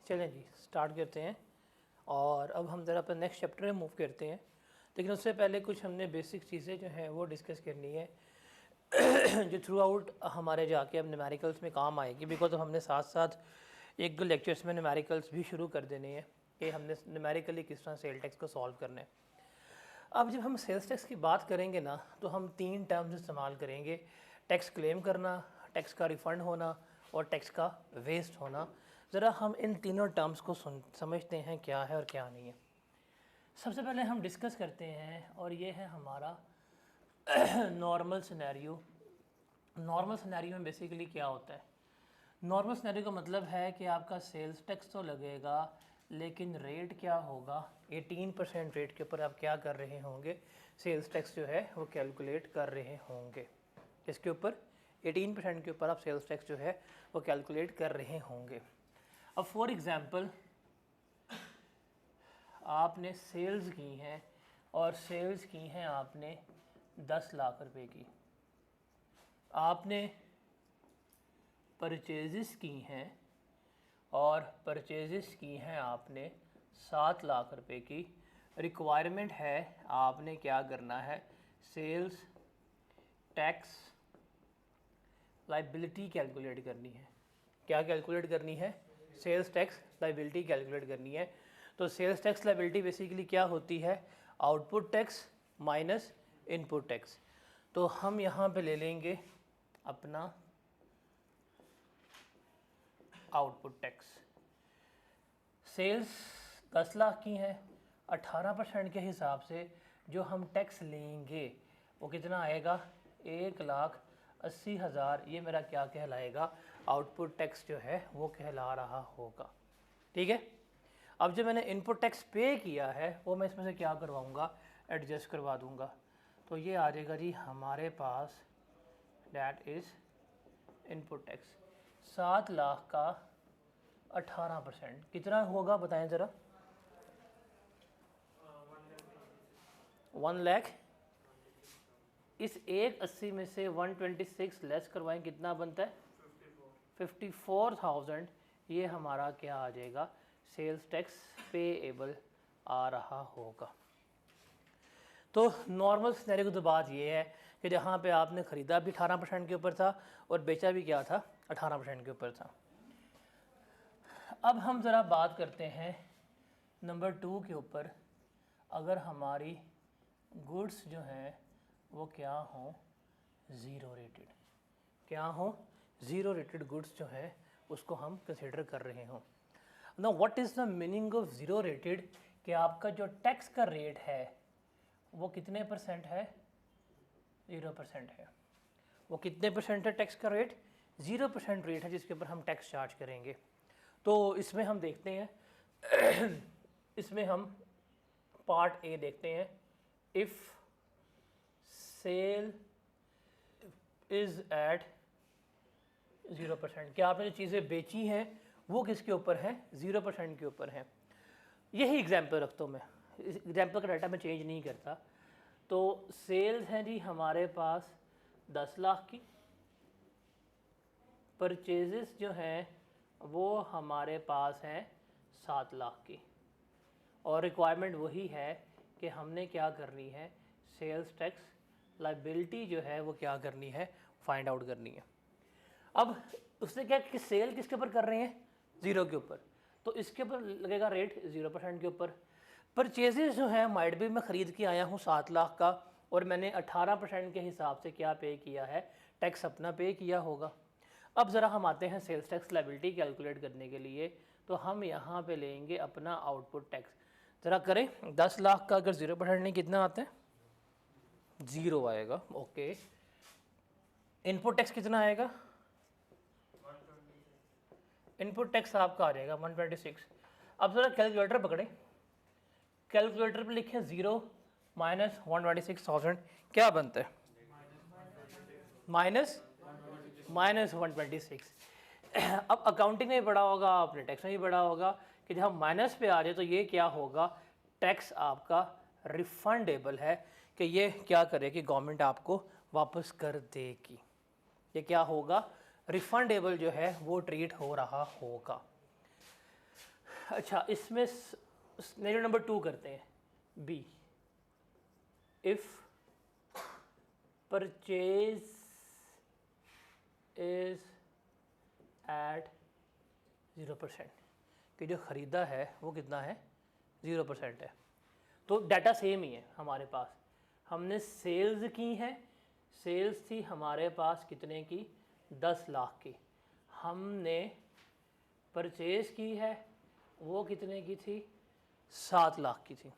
चलें जी स्टार्ट करते हैं और अब हम ज़रा अपने नेक्स्ट चैप्टर में मूव करते हैं, लेकिन उससे पहले कुछ हमने बेसिक चीज़ें जो हैं वो डिस्कस करनी है जो थ्रू आउट हमारे जाके अब न्यूमेरिकल्स में काम आएगी। बिकॉज अब हमने साथ साथ एक दो लेक्चर्स में न्यूमेरिकल्स भी शुरू कर देने हैं कि हमने न्यूमेरिकली किस तरह सेल टैक्स को सॉल्व करना है। अब जब हम सेल्स टैक्स की बात करेंगे ना, तो हम 3 टर्म्स इस्तेमाल करेंगे, टैक्स क्लेम करना, टैक्स का रिफ़ंड होना और टैक्स का वेस्ट होना। ज़रा हम इन तीनों टर्म्स को समझते हैं क्या है और क्या नहीं है। सबसे पहले हम डिस्कस करते हैं और ये है हमारा नॉर्मल सिनेरियो। नॉर्मल सिनेरियो में बेसिकली क्या होता है? नॉर्मल सिनेरियो का मतलब है कि आपका सेल्स टैक्स तो लगेगा, लेकिन रेट क्या होगा? 18% रेट के ऊपर आप क्या कर रहे होंगे? सेल्स टैक्स जो है वो कैलकुलेट कर रहे होंगे। इसके ऊपर 18% के ऊपर आप सेल्स टैक्स जो है वो कैलकुलेट कर रहे होंगे। अब फॉर एग्ज़ाम्पल आपने सेल्स की हैं और सेल्स की हैं आपने 10 लाख रुपए की, आपने परचेज़ की हैं और परचेज़ की हैं आपने 7 लाख रुपए की। रिक्वायरमेंट है आपने क्या करना है? सेल्स टैक्स लाइबिलिटी कैलकुलेट करनी है। क्या कैलकुलेट करनी है? सेल्स टैक्स लाइबिलिटी कैलकुलेट करनी है। तो सेल्स टैक्स लाइबिलिटी बेसिकली क्या होती है? Output tax minus input tax. तो हम यहाँ पे ले लेंगे अपना आउटपुट टैक्स। सेल्स 10 लाख की हैं, 18% के हिसाब से जो हम टैक्स लेंगे वो कितना आएगा? 1,80,000। ये मेरा क्या कहलाएगा? आउटपुट टैक्स जो है वो कहला रहा होगा। ठीक है। अब जो मैंने इनपुट टैक्स पे किया है वो मैं इसमें से क्या करवाऊँगा? एडजस्ट करवा दूँगा। तो ये आ जाएगा जी हमारे पास, that is input tax. 7 lakh का 18% कितना होगा बताएं ज़रा? 1 लाख। इस 180 में से 126 लेस करवाएं, कितना बनता है? 54,000। ये हमारा क्या आ जाएगा? सेल्स टैक्स पेएबल आ रहा होगा। तो नॉर्मल सिनेरियो की तो बात ये है कि जहाँ पे आपने ख़रीदा भी 18% के ऊपर था और बेचा भी क्या था? 18% के ऊपर था। अब हम ज़रा बात करते हैं नंबर 2 के ऊपर। अगर हमारी गुड्स जो हैं वो क्या हों? Zero rated. क्या हो? ज़ीरो रेटेड गुड्स जो है उसको हम कंसिडर कर रहे हों। Now what is the meaning of zero rated? कि आपका जो टैक्स का रेट है वो कितने परसेंट है? 0% है। वो कितने परसेंट है टैक्स का रेट? 0% रेट है जिसके ऊपर हम टैक्स चार्ज करेंगे। तो इसमें हम देखते हैं इसमें हम पार्ट ए देखते हैं। If sale is at 0%। क्या आपने जो चीज़ें बेची हैं वो किसके ऊपर हैं? 0% के ऊपर हैं। यही एग्जाम्पल रखता हूँ मैं, इस एग्जाम्पल का डाटा मैं चेंज नहीं करता। तो सेल्स हैं जी हमारे पास 10 लाख की, परचेजेस जो हैं वो हमारे पास हैं 7 लाख की, और रिक्वायरमेंट वही है कि हमने क्या करनी है? सेल्स टैक्स लाइबिलिटी जो है वो क्या करनी है? फाइंड आउट करनी है। अब उसने क्या कि सेल किसके ऊपर कर रहे हैं? 0 के ऊपर, तो इसके ऊपर लगेगा रेट 0% के ऊपर। परचेजेस जो है माइट भी मैं ख़रीद के आया हूँ 7 लाख का और मैंने 18% के हिसाब से क्या पे किया है? टैक्स अपना पे किया होगा। अब ज़रा हम आते हैं सेल्स टैक्स लाइबिलिटी कैलकुलेट करने के लिए। तो हम यहाँ पे लेंगे अपना आउटपुट टैक्स। ज़रा करें, 10 लाख का अगर 0% नहीं कितना आता है? 0 आएगा। ओके। इनपुट टैक्स कितना आएगा? इनपुट टैक्स आपका आ जाएगा 126। अब ज़रा कैलकुलेटर पकड़ें, कैलकुलेटर पे लिखें 0 माइनस 126,000, क्या बनता है? माइनस 126। अब अकाउंटिंग में पढ़ा होगा आपने, टैक्स में भी पढ़ा होगा कि जब हम माइनस पे आ जाए तो ये क्या होगा? टैक्स आपका रिफंडेबल है, कि ये क्या करे कि गवर्नमेंट आपको वापस कर देगी। ये क्या होगा? रिफंडेबल जो है वो ट्रीट हो रहा होगा। अच्छा, इसमें सिनेरियो नंबर 2 करते हैं, B. If purchase is at 0%, कि जो ख़रीदा है वो कितना है, 0% है। तो डाटा सेम ही है हमारे पास। हमने सेल्स की है, सेल्स थी हमारे पास कितने की, 10 लाख की। हमने परचेज़ की है, वो कितने की थी, 7 लाख की थी।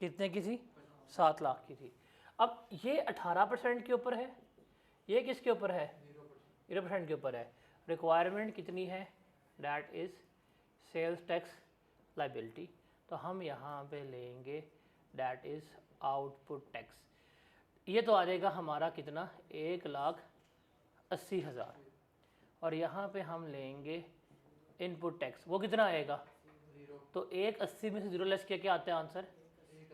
कितने की थी, 7 लाख की थी। अब ये 18% के ऊपर है, ये किसके ऊपर है, 0% के ऊपर है। रिक्वायरमेंट कितनी है, that is sales tax liability. तो हम यहाँ पे लेंगे डैट इज़ आउटपुट टैक्स। ये तो आ जाएगा हमारा कितना, 1,80,000। और यहाँ पे हम लेंगे इनपुट टैक्स, वो कितना आएगा, तो 1,80 में से 0 लेस किया क्या आता है आंसर,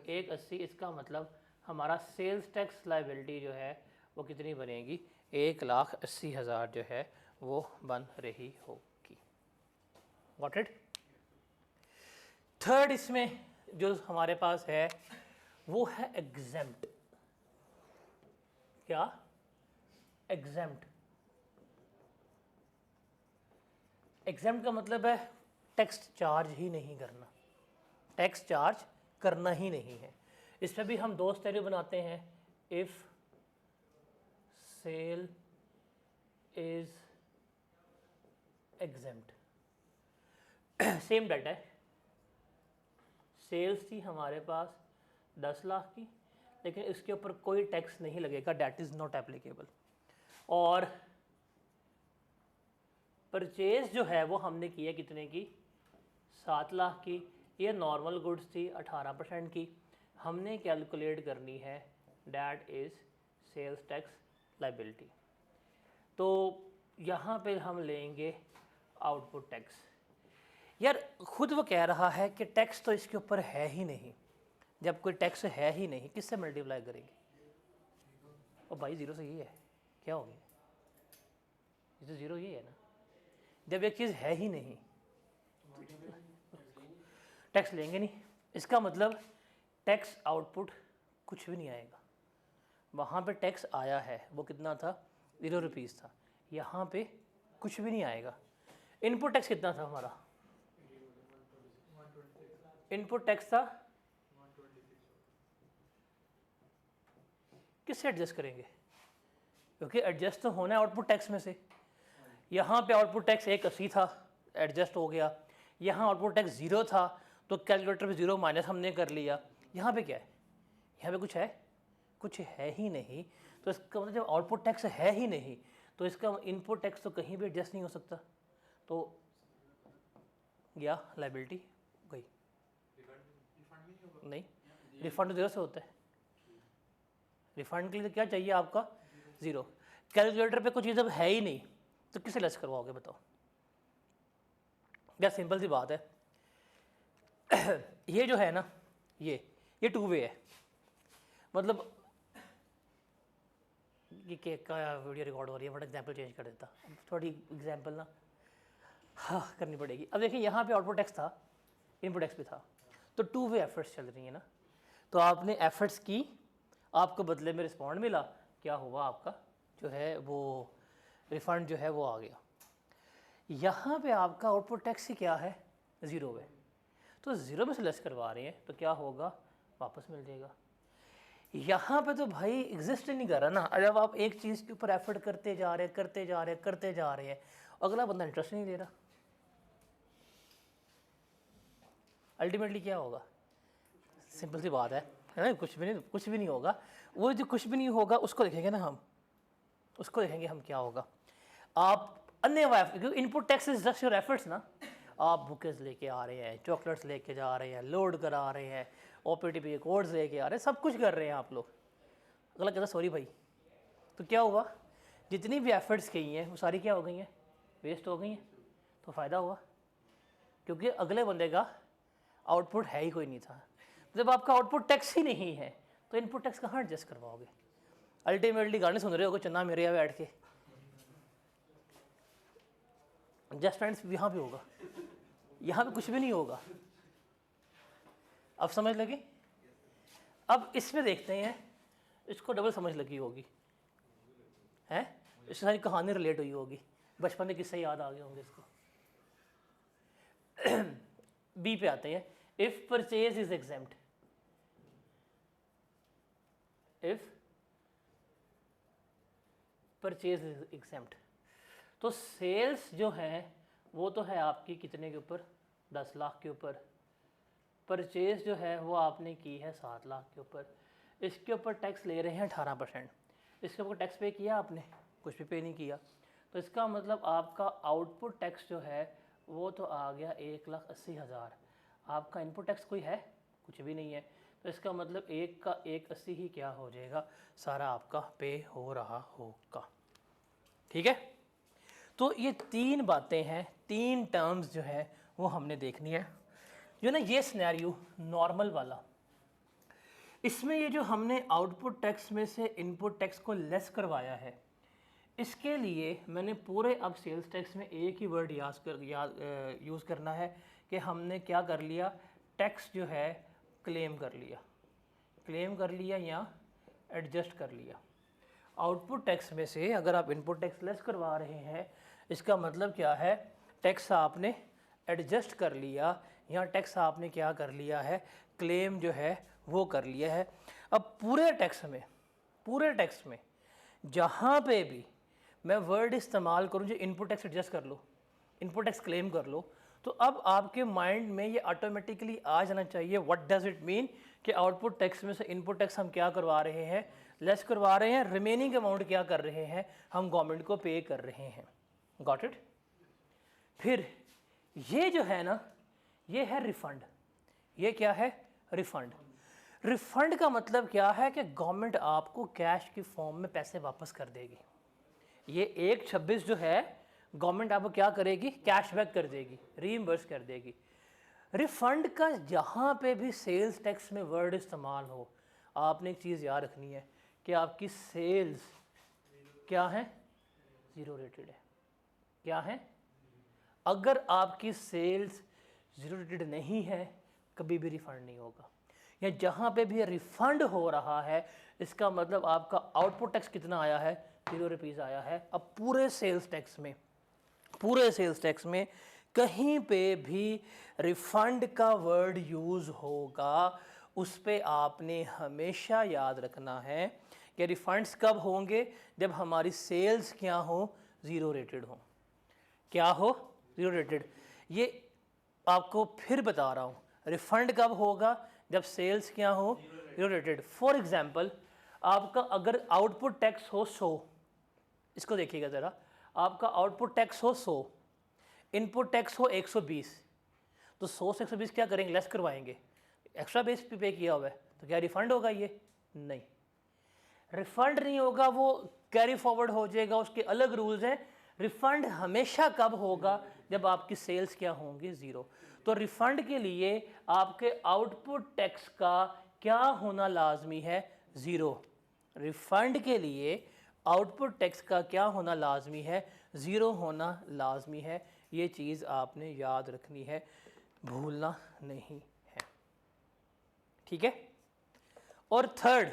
1,80। इसका मतलब हमारा सेल्स टैक्स लाइबिलिटी जो है वो कितनी बनेगी, 1,80,000 जो है वो बन रही होगी। Got it. थर्ड इसमें जो हमारे पास है वो है एग्जेम्प्ट। क्या, एग्जेम्प्ट। एग्जेम्प्ट का मतलब है टैक्स चार्ज ही नहीं करना, टैक्स चार्ज करना ही नहीं है। इस पर भी हम दो स्टेरियो बनाते हैं, if sale is exempt. Same data है, सेल्स थी हमारे पास 10 लाख की, लेकिन इसके ऊपर कोई टैक्स नहीं लगेगा, डैट इज़ नॉट एप्लीकेबल। और परचेज जो है वो हमने की है कितने की, 7 लाख की। ये नॉर्मल गुड्स थी 18% की। हमने कैलकुलेट करनी है that is sales tax liability. तो यहाँ पे हम लेंगे आउटपुट टैक्स। यार खुद वो कह रहा है कि टैक्स तो इसके ऊपर है ही नहीं। जब कोई टैक्स है ही नहीं, किससे मल्टीप्लाई करेंगे। और भाई 0 से ये है, क्या हो गया, ये तो 0 ये है ना। जब एक चीज़ है ही नहीं टैक्स लेंगे नहीं। इसका मतलब टैक्स आउटपुट कुछ भी नहीं आएगा। वहाँ पे टैक्स आया है, वो कितना था, 0 रुपीज़ था। यहाँ पे कुछ भी नहीं आएगा। इनपुट टैक्स कितना था हमारा, इनपुट टैक्स था, किससे एडजस्ट करेंगे, क्योंकि एडजस्ट तो होना है आउटपुट टैक्स में से। यहाँ पे आउटपुट टैक्स 1,80 था, एडजस्ट हो गया। यहाँ आउटपुट टैक्स 0 था, तो कैलकुलेटर पे 0 माइनस हमने कर लिया। यहाँ पे क्या है, यहाँ पे कुछ है, कुछ है ही नहीं। तो इसका मतलब जब आउटपुट टैक्स है ही नहीं, तो इसका इनपुट टैक्स तो कहीं भी एडजस्ट नहीं हो सकता। तो गया, लाइबिलिटी गई। नहीं, रिफंड तो 0 से होता है। रिफंड के लिए क्या चाहिए आपका, 0। कैलकुलेटर पे कुछ जब है ही नहीं तो किसे लेस करवाओगे बताओ। क्या सिंपल सी बात है। ये जो है ना, ये 2 वे है। मतलब ये केक का वीडियो रिकॉर्ड हो रही है, बट एग्जाम्पल चेंज कर देता, थोड़ी एग्जाम्पल ना हाँ करनी पड़ेगी। अब देखिए यहाँ पे आउटपुट टैक्स था, इनपुट टैक्स भी था, तो 2 वे एफर्ट्स चल रही है ना। तो आपने एफर्ट्स की, आपको बदले में रिस्पॉन्ड मिला, क्या हुआ, आपका जो है वो रिफ़ंड जो है वो आ गया। यहाँ पे आपका आउटपुट टैक्स ही क्या है, 0 है। तो 0 में से लेस करवा रहे हैं तो क्या होगा, वापस मिल जाएगा। यहाँ पे तो भाई एग्जिस्ट ही नहीं कर रहा ना। जब आप एक चीज़ के ऊपर एफर्ट करते जा रहे हैं, अगला बंदा इंटरेस्ट नहीं ले रहा, अल्टीमेटली क्या होगा, सिंपल सी बात है ना, कुछ भी नहीं होगा। वो जो कुछ भी नहीं होगा उसको देखेंगे ना हम, उसको देखेंगे हम क्या होगा। आप अन्य क्योंकि input tax is just your efforts ना। आप बुकेज लेके आ रहे हैं, चॉकलेट्स लेके जा रहे हैं, लोड करा रहे हैं, OPTP के कोड्स लेके आ रहे हैं, सब कुछ कर रहे हैं आप लोग। अगला कहता सॉरी भाई, तो क्या हुआ, जितनी भी एफर्ट्स की हैं वो सारी क्या हो गई हैं, वेस्ट हो गई हैं। तो फ़ायदा हुआ, क्योंकि अगले बंदे का आउटपुट है ही कोई नहीं था। जब आपका आउटपुट टैक्स ही नहीं है तो इनपुट टैक्स कहाँ एडजस्ट करवाओगे। अल्टीमेटली गाने सुन रहे हो चन्ना मेरे यहाँ बैठ के, जस्ट फ्रेंड्स यहाँ पे होगा, यहाँ पे कुछ भी नहीं होगा। अब समझ लगी? अब इसमें देखते हैं, इसको डबल समझ लगी होगी, है? इससे सारी कहानी रिलेट हुई होगी, बचपन में किस्से याद आ गए होंगे इसको। बी पे आते हैं, if purchase is exempt, if purchase is exempt, तो सेल्स जो है वो तो है आपकी कितने के ऊपर, 10 लाख के ऊपर। परचेज जो है वो आपने की है 7 लाख के ऊपर। इसके ऊपर टैक्स ले रहे हैं 18%। इसके ऊपर टैक्स पे किया आपने? कुछ भी पे नहीं किया। तो इसका मतलब आपका आउटपुट टैक्स जो है वो तो आ गया 1,80,000। आपका इनपुट टैक्स कोई है? कुछ भी नहीं है। तो इसका मतलब 1 का 1,80 ही क्या हो जाएगा, सारा आपका पे हो रहा होगा। ठीक है? तो ये 3 बातें हैं, 3 टर्म्स जो है वो हमने देखनी है। जो ना ये सिनेरियो नॉर्मल वाला, इसमें ये जो हमने आउटपुट टैक्स में से इनपुट टैक्स को लेस करवाया है, इसके लिए मैंने पूरे अब सेल्स टैक्स में एक ही वर्ड यूज़ करना है कि हमने क्या कर लिया, टैक्स जो है क्लेम कर लिया या एडजस्ट कर लिया। आउटपुट टैक्स में से अगर आप इनपुट टैक्स लेस करवा रहे हैं, इसका मतलब क्या है, टैक्स आपने एडजस्ट कर लिया या टैक्स आपने क्या कर लिया है, क्लेम जो है वो कर लिया है। अब पूरे टैक्स में जहाँ पे भी मैं वर्ड इस्तेमाल करूँ जो इनपुट टैक्स एडजस्ट कर लो, इनपुट टैक्स क्लेम कर लो, तो अब आपके माइंड में ये ऑटोमेटिकली आ जाना चाहिए व्हाट डज़ इट मीन कि आउटपुट टैक्स में से इनपुट टैक्स हम क्या करवा रहे हैं, लेस करवा रहे हैं, रिमेनिंग अमाउंट क्या कर रहे हैं, हम गवर्नमेंट को पे कर रहे हैं। Got it? फिर ये जो है ना, ये है रिफ़ंड। ये क्या है? रिफ़ंड। रिफ़ंड का मतलब क्या है कि गवर्नमेंट आपको कैश की फॉर्म में पैसे वापस कर देगी। ये 1/26 जो है गवर्नमेंट आपको क्या करेगी, कैशबैक कर देगी, रीइंबर्स कर देगी। रिफ़ंड का जहाँ पे भी सेल्स टैक्स में वर्ड इस्तेमाल हो, आपने एक चीज़ याद रखनी है कि आपकी सेल्स क्या है, ज़ीरो रेटेड है। क्या है? अगर आपकी सेल्स ज़ीरो रेटेड नहीं है, कभी भी रिफ़ंड नहीं होगा। या जहाँ पे भी रिफ़ंड हो रहा है, इसका मतलब आपका आउटपुट टैक्स कितना आया है, 0 रुपीज़ आया है। अब पूरे सेल्स टैक्स में कहीं पे भी रिफ़ंड का वर्ड यूज़ होगा, उस पे आपने हमेशा याद रखना है कि रिफ़ंड्स कब होंगे, जब हमारी सेल्स क्या हो, ज़ीरो रेटेड हो। क्या हो? Zero rated. ये आपको फिर बता रहा हूँ, रिफ़ंड कब होगा, जब सेल्स क्या हो, ज़ीरो रेटेड। फॉर एग्जांपल, आपका अगर आउटपुट टैक्स हो 100, इसको देखिएगा ज़रा, आपका आउटपुट टैक्स हो 100, इनपुट टैक्स हो 120, तो 100 से 120 क्या करेंगे, लेस करवाएंगे। एक्स्ट्रा बेस पे किया हुआ है, तो क्या रिफ़ंड होगा? ये नहीं, रिफ़ंड नहीं होगा, वो कैरी फॉरवर्ड हो जाएगा, उसके अलग रूल्स हैं। रिफ़ंड हमेशा कब होगा, जब आपकी सेल्स क्या होंगी, ज़ीरो। तो रिफ़ंड के लिए आपके आउटपुट टैक्स का क्या होना लाजमी है, ज़ीरो। रिफ़ंड के लिए आउटपुट टैक्स का क्या होना लाजमी है, ज़ीरो होना लाजमी है। ये चीज़ आपने याद रखनी है, भूलना नहीं है। ठीक है? और थर्ड,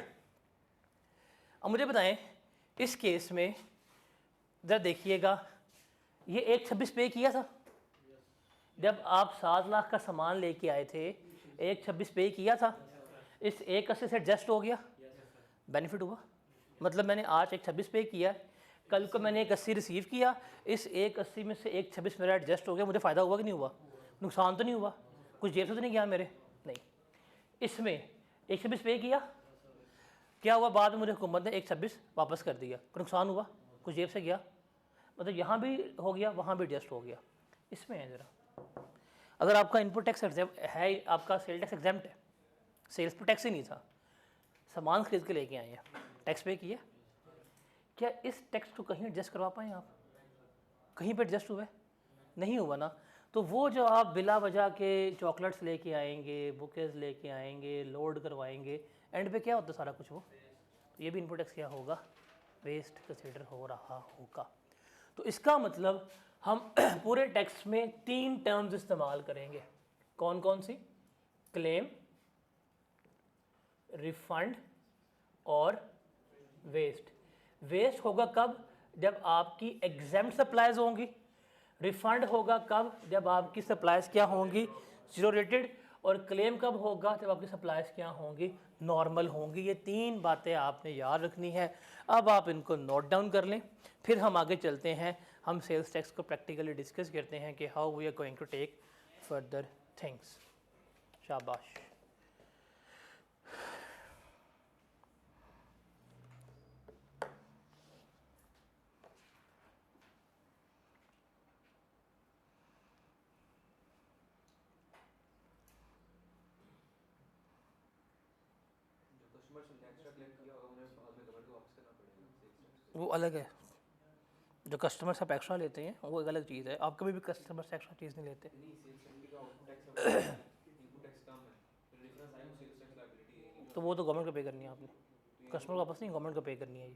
अब मुझे बताएं, इस केस में ज़रा देखिएगा, ये 1/26 पे किया था। जब आप 7 लाख का सामान लेके आए थे, 1/26 पे किया था। इस 1/80 से एडजस्ट हो गया, बेनिफिट हुआ। मतलब मैंने आज 1/26 पे किया, कल को मैंने 1/80 रिसीव किया, इस 1/80 में से 1/26 मेरा एडजस्ट हो गया, मुझे फ़ायदा हुआ कि नहीं हुआ? नुकसान तो नहीं हुआ, कुछ जेब से तो नहीं गया मेरे? नहीं। इसमें 1/26 पे किया, क्या हुआ, बाद में मुझे हुकूमत ने 1/26 वापस कर दिया, नुकसान हुआ, कुछ जेब से गया, मतलब यहाँ भी हो गया, वहाँ भी एडजस्ट हो गया। इसमें है ज़रा, अगर आपका इनपुट टैक्स है, आपका सेल टैक्स एग्जेम्प्ट है, सेल्स पर टैक्स ही नहीं था, सामान खरीद के लेके आए हैं, टैक्स पे किया, क्या इस टैक्स को कहीं एडजस्ट करवा पाएँ आप? कहीं पे एडजस्ट हुआ है? नहीं हुआ ना। तो वो जो आप बिला वजह के चॉकलेट्स लेके आएंगे, बुकेज लेके आएंगे, लोड करवाएंगे, एंड पे क्या होता है सारा कुछ, वो ये भी इनपुट टैक्स क्या होगा, वेस्ट कंसिडर हो रहा होगा। तो इसका मतलब हम पूरे टेक्स्ट में 3 टर्म्स इस्तेमाल करेंगे। कौन कौन सी? क्लेम, रिफंड और वेस्ट। वेस्ट होगा कब? जब आपकी एग्जेम्प्ट सप्लाईज होंगी। रिफंड होगा कब? जब आपकी सप्लाईज क्या होंगी? Zero rated. और क्लेम कब होगा? जब आपकी सप्लाईज क्या होंगी? नॉर्मल होंगी। ये 3 बातें आपने याद रखनी है। अब आप इनको नोट डाउन कर लें, फिर हम आगे चलते हैं। हम सेल्स टैक्स को प्रैक्टिकली डिस्कस करते हैं कि how we are going to take further things. शाबाश। वो अलग है। जो कस्टमर से आप एक्स्ट्रा लेते हैं वो एक अलग चीज़ है। आप कभी भी कस्टमर से एक्स्ट्रा चीज़ नहीं लेते। तो वो तो गवर्नमेंट को पे करनी है आपने। कस्टमर को वापस नहीं, गवर्नमेंट को पे करनी है ये।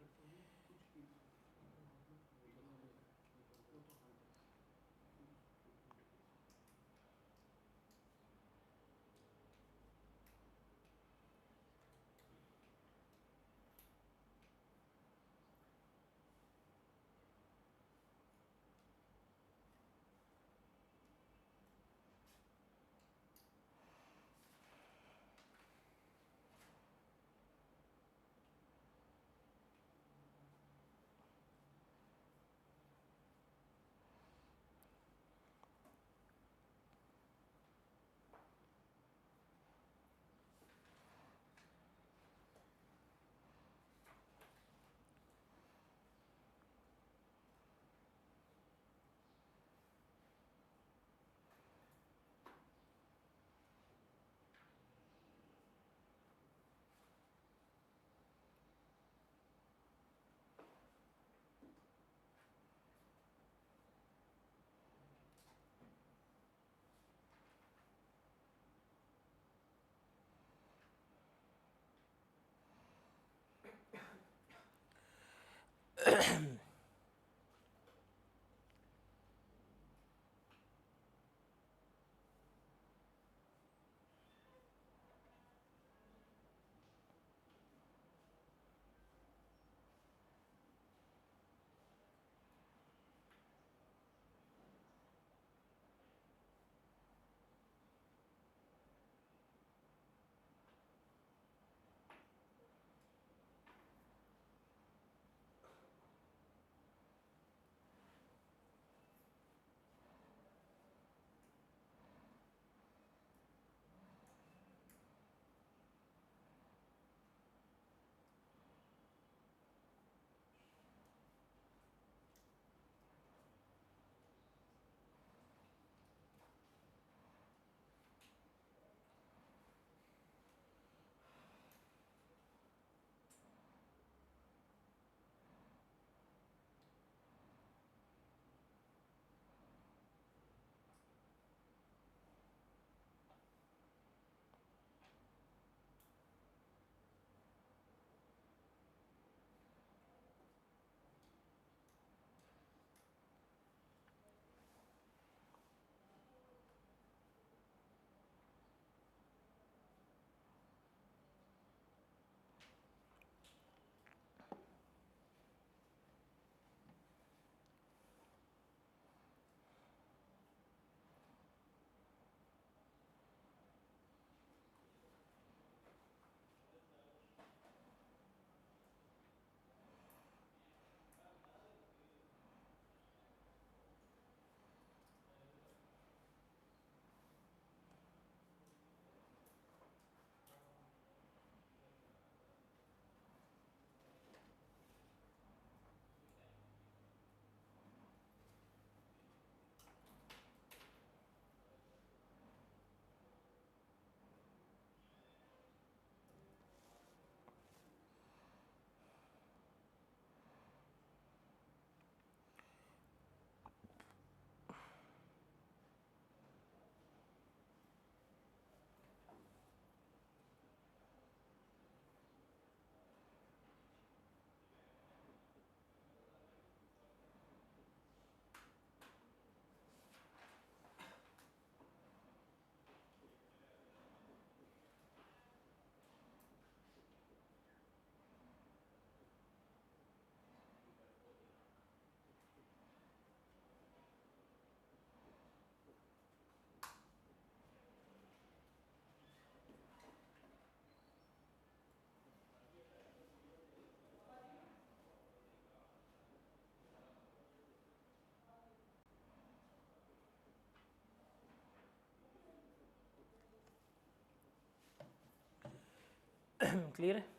क्लियर है?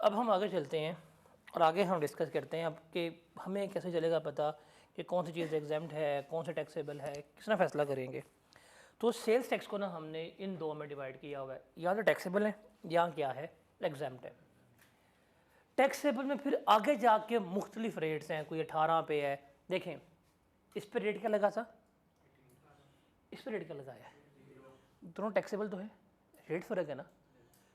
अब हम आगे चलते हैं और आगे हम डिस्कस करते हैं अब कि हमें कैसे चलेगा पता कि कौन सी चीज़ एग्जाम्प्ट है, कौन सा टैक्सेबल है, किस तरह फैसला करेंगे। तो सेल्स टैक्स को ना हमने इन दो में डिवाइड किया हुआ है, या तो टैक्सेबल है या क्या है, एग्जाम्प्ट है। टैक्सेबल में फिर आगे जाके मुख्तलिफ रेट्स हैं, कोई 18 पे है, देखें इस पर रेट क्या लगा था, इस पर रेट क्या लगाया है, दोनों टैक्सेबल तो है, रेट फ़र्क है ना,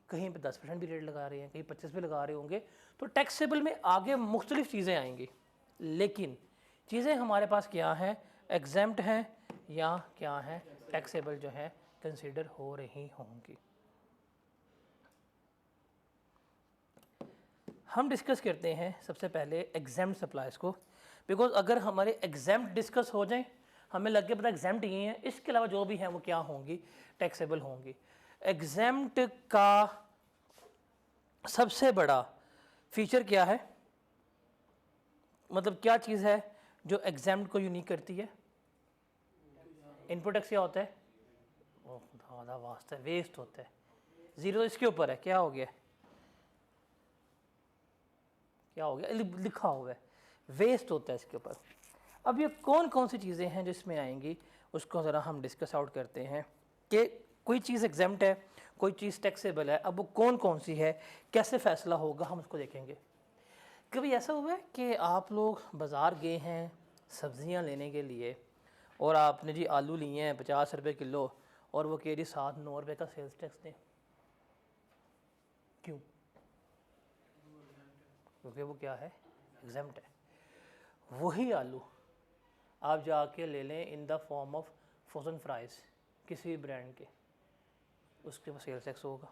कहीं पे 10% भी रेट लगा रहे हैं, कहीं 25 भी लगा रहे होंगे। तो टैक्सेबल में आगे मुख्तलिफ चीज़ें आएंगी, लेकिन चीज़ें हमारे पास क्या हैं, एग्जाम्प्ट हैं या क्या है, टैक्सेबल जो है कंसीडर हो रही होंगी। हम डिस्कस करते हैं सबसे पहले एग्जाम्प्ट सप्लाइज को, बिकॉज अगर हमारे एग्जाम्प्ट डिस्कस हो जाएं हमें लग गया पता एग्जाम्प्ट ये हैं, इसके अलावा जो भी हैं वो क्या होंगी, टैक्सेबल होंगी। एग्जाम्प्ट का सबसे बड़ा फीचर क्या है, मतलब क्या चीज़ है जो एग्जाम्प्ट को यूनिक करती है, इनपुट टैक्स क्या होता है, वो खुदा वास्ता है वेस्ट होता है, ज़ीरो इसके ऊपर है, क्या हो गया, क्या हो गया, लिखा हुआ है वेस्ट होता है इसके ऊपर। अब ये कौन कौन सी चीज़ें हैं जिसमें आएंगी उसको ज़रा हम डिस्कस आउट करते हैं कि कोई चीज़ एग्जाम्प्ट है, कोई चीज़ टैक्सेबल है, अब वो कौन कौन सी है, कैसे फ़ैसला होगा, हम उसको देखेंगे। कभी ऐसा हुआ है कि आप लोग बाज़ार गए हैं सब्ज़ियाँ लेने के लिए और आपने जी आलू लिए हैं 50 रुपये किलो और वो कह रही 7-9 रुपये का सेल्स टैक्स दें, क्यों, क्योंकि वो क्या है, एग्जाम्प्ट है। वही आलू आप जाके ले लें in the form of frozen fries किसी भी ब्रांड के, उसके ऊपर सेल्स टैक्स होगा,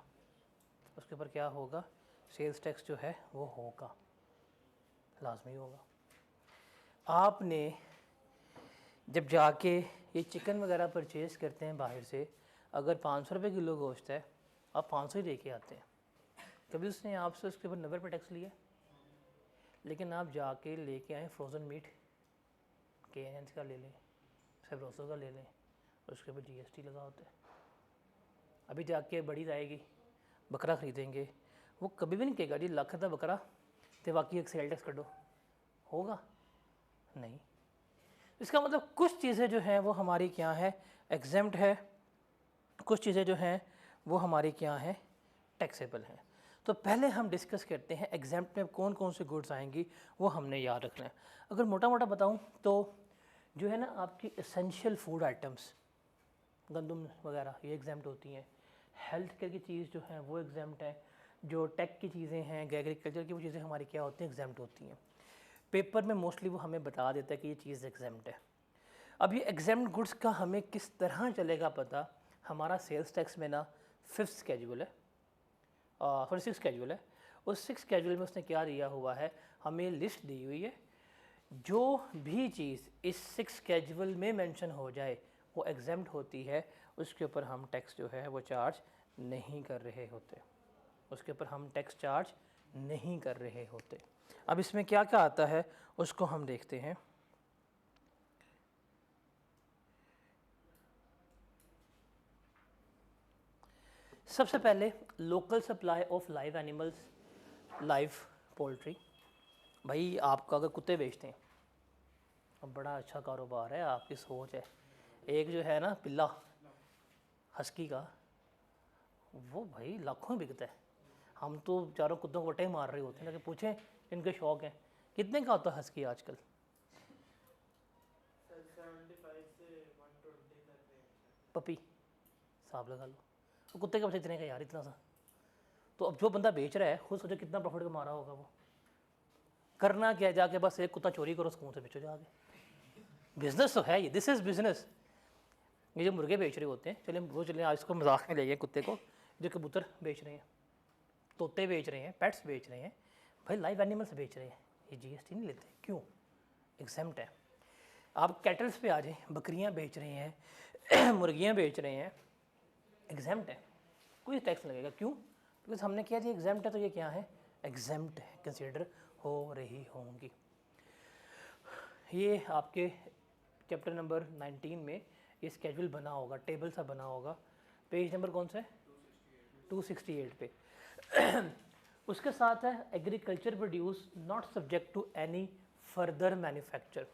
उसके ऊपर क्या होगा, सेल्स टैक्स जो है वो होगा, लाजमी होगा। आपने जब जाके ये चिकन वगैरह परचेज़ करते हैं बाहर से, अगर 500 रुपये किलो गोश्त है आप 500 ही दे के आते हैं, कभी उसने आपसे उसके ऊपर 90 रुपये टैक्स लिया, लेकिन आप जाके लेके आए फ्रोज़न मीट KNN का ले लें, सेब्रोसो का ले लें, उसके ऊपर GST लगा होता है। अभी जाके बड़ी आएगी बकरा ख़रीदेंगे, वो कभी भी नहीं कहेगा जी लख का बकरा तो बाकी एक सेल टैक्स कटो, होगा नहीं। इसका मतलब कुछ चीज़ें जो हैं वो हमारी क्या है, एग्जाम्प्ट है, कुछ चीज़ें जो हैं वो हमारी क्या है, टैक्सेबल हैं। तो पहले हम डिस्कस करते हैं एग्जाम्प्ट में कौन कौन से गुड्स आएंगी, वो हमने याद रखना है। अगर मोटा मोटा बताऊं तो जो है ना आपकी एसेंशियल फूड आइटम्स, गंदम वगैरह ये एग्जाम्प्ट होती हैं, हेल्थ केयर की चीज़ जो है वो एग्जाम्प्ट है, जो टेक की चीज़ें हैं, एग्रीकल्चर की वो चीज़ें हमारी क्या होती हैं, एग्जाम्प्ट होती हैं। पेपर में मोस्टली वो हमें बता देता है कि ये चीज़ एग्जाम्प्ट है। अब ये एग्जाम्प्ट गुड्स का हमें किस तरह चलेगा पता, हमारा सेल्स टैक्स में ना 5th स्केड्यूल है, सॉरी 6th स्केड्यूल है, उस 6th स्केड्यूल में उसने क्या दिया हुआ है, हमें लिस्ट दी हुई है, जो भी चीज़ इस 6th स्केड्यूल में मेंशन हो जाए वो एग्जाम्प्ट होती है, उसके ऊपर हम टैक्स जो है वो चार्ज नहीं कर रहे होते, उसके ऊपर हम टैक्स चार्ज नहीं कर रहे होते। अब इसमें क्या क्या आता है उसको हम देखते हैं। सबसे पहले local supply of live animals, live poultry. भाई आपका अगर कुत्ते बेचते हैं, अब बड़ा अच्छा कारोबार है, आपकी सोच है, एक जो है ना पिल्ला हस्की का वो भाई लाखों में बिकता है, हम तो चारों कुत्तों को वटे मार रहे होते हैं ना कि पूछें इनके शौक हैं, कितने का होता है हस्की आजकल, 75 से 120 तक है। पपी हिसाब लगा लो, तो कुत्ते का बच्चा इतने का यार, इतना सा, तो अब जो बंदा बेच रहा है खुद सोचो कितना प्रॉफिट कमा रहा होगा वो। करना क्या है, जाके बस एक कुत्ता चोरी करो उसको मुँह से बेचो जाके, बिजनेस तो है ये, दिस इज़ बिजनेस। ये जो मुर्गे बेच रहे होते हैं, चलिए वो चलिए आज इसको मजाक में ले गए कुत्ते को, जो कबूतर बेच रहे हैं, तोते बेच रहे हैं, पेट्स बेच रहे हैं, भाई लाइव एनिमल्स बेच रहे हैं, ये जीएसटी नहीं लेते, क्यों? एग्जेम्प्ट है। आप कैटल्स पे आ जाएं, बकरियां बेच रहे हैं मुर्गियां बेच रहे हैं, एग्जेम्प्ट है, कोई टैक्स लगेगा, क्यों? बिकॉज हमने किया जी एग्जेम्प्ट है, तो ये क्या है? एग्जेम्प्ट है, कंसिडर हो रही होंगी। ये आपके चैप्टर नंबर 19 में ये स्केड्यूल बना होगा, टेबल सा बना होगा, पेज नंबर कौन सा है? 268 पे। उसके साथ है agriculture produce not subject to any further manufacture.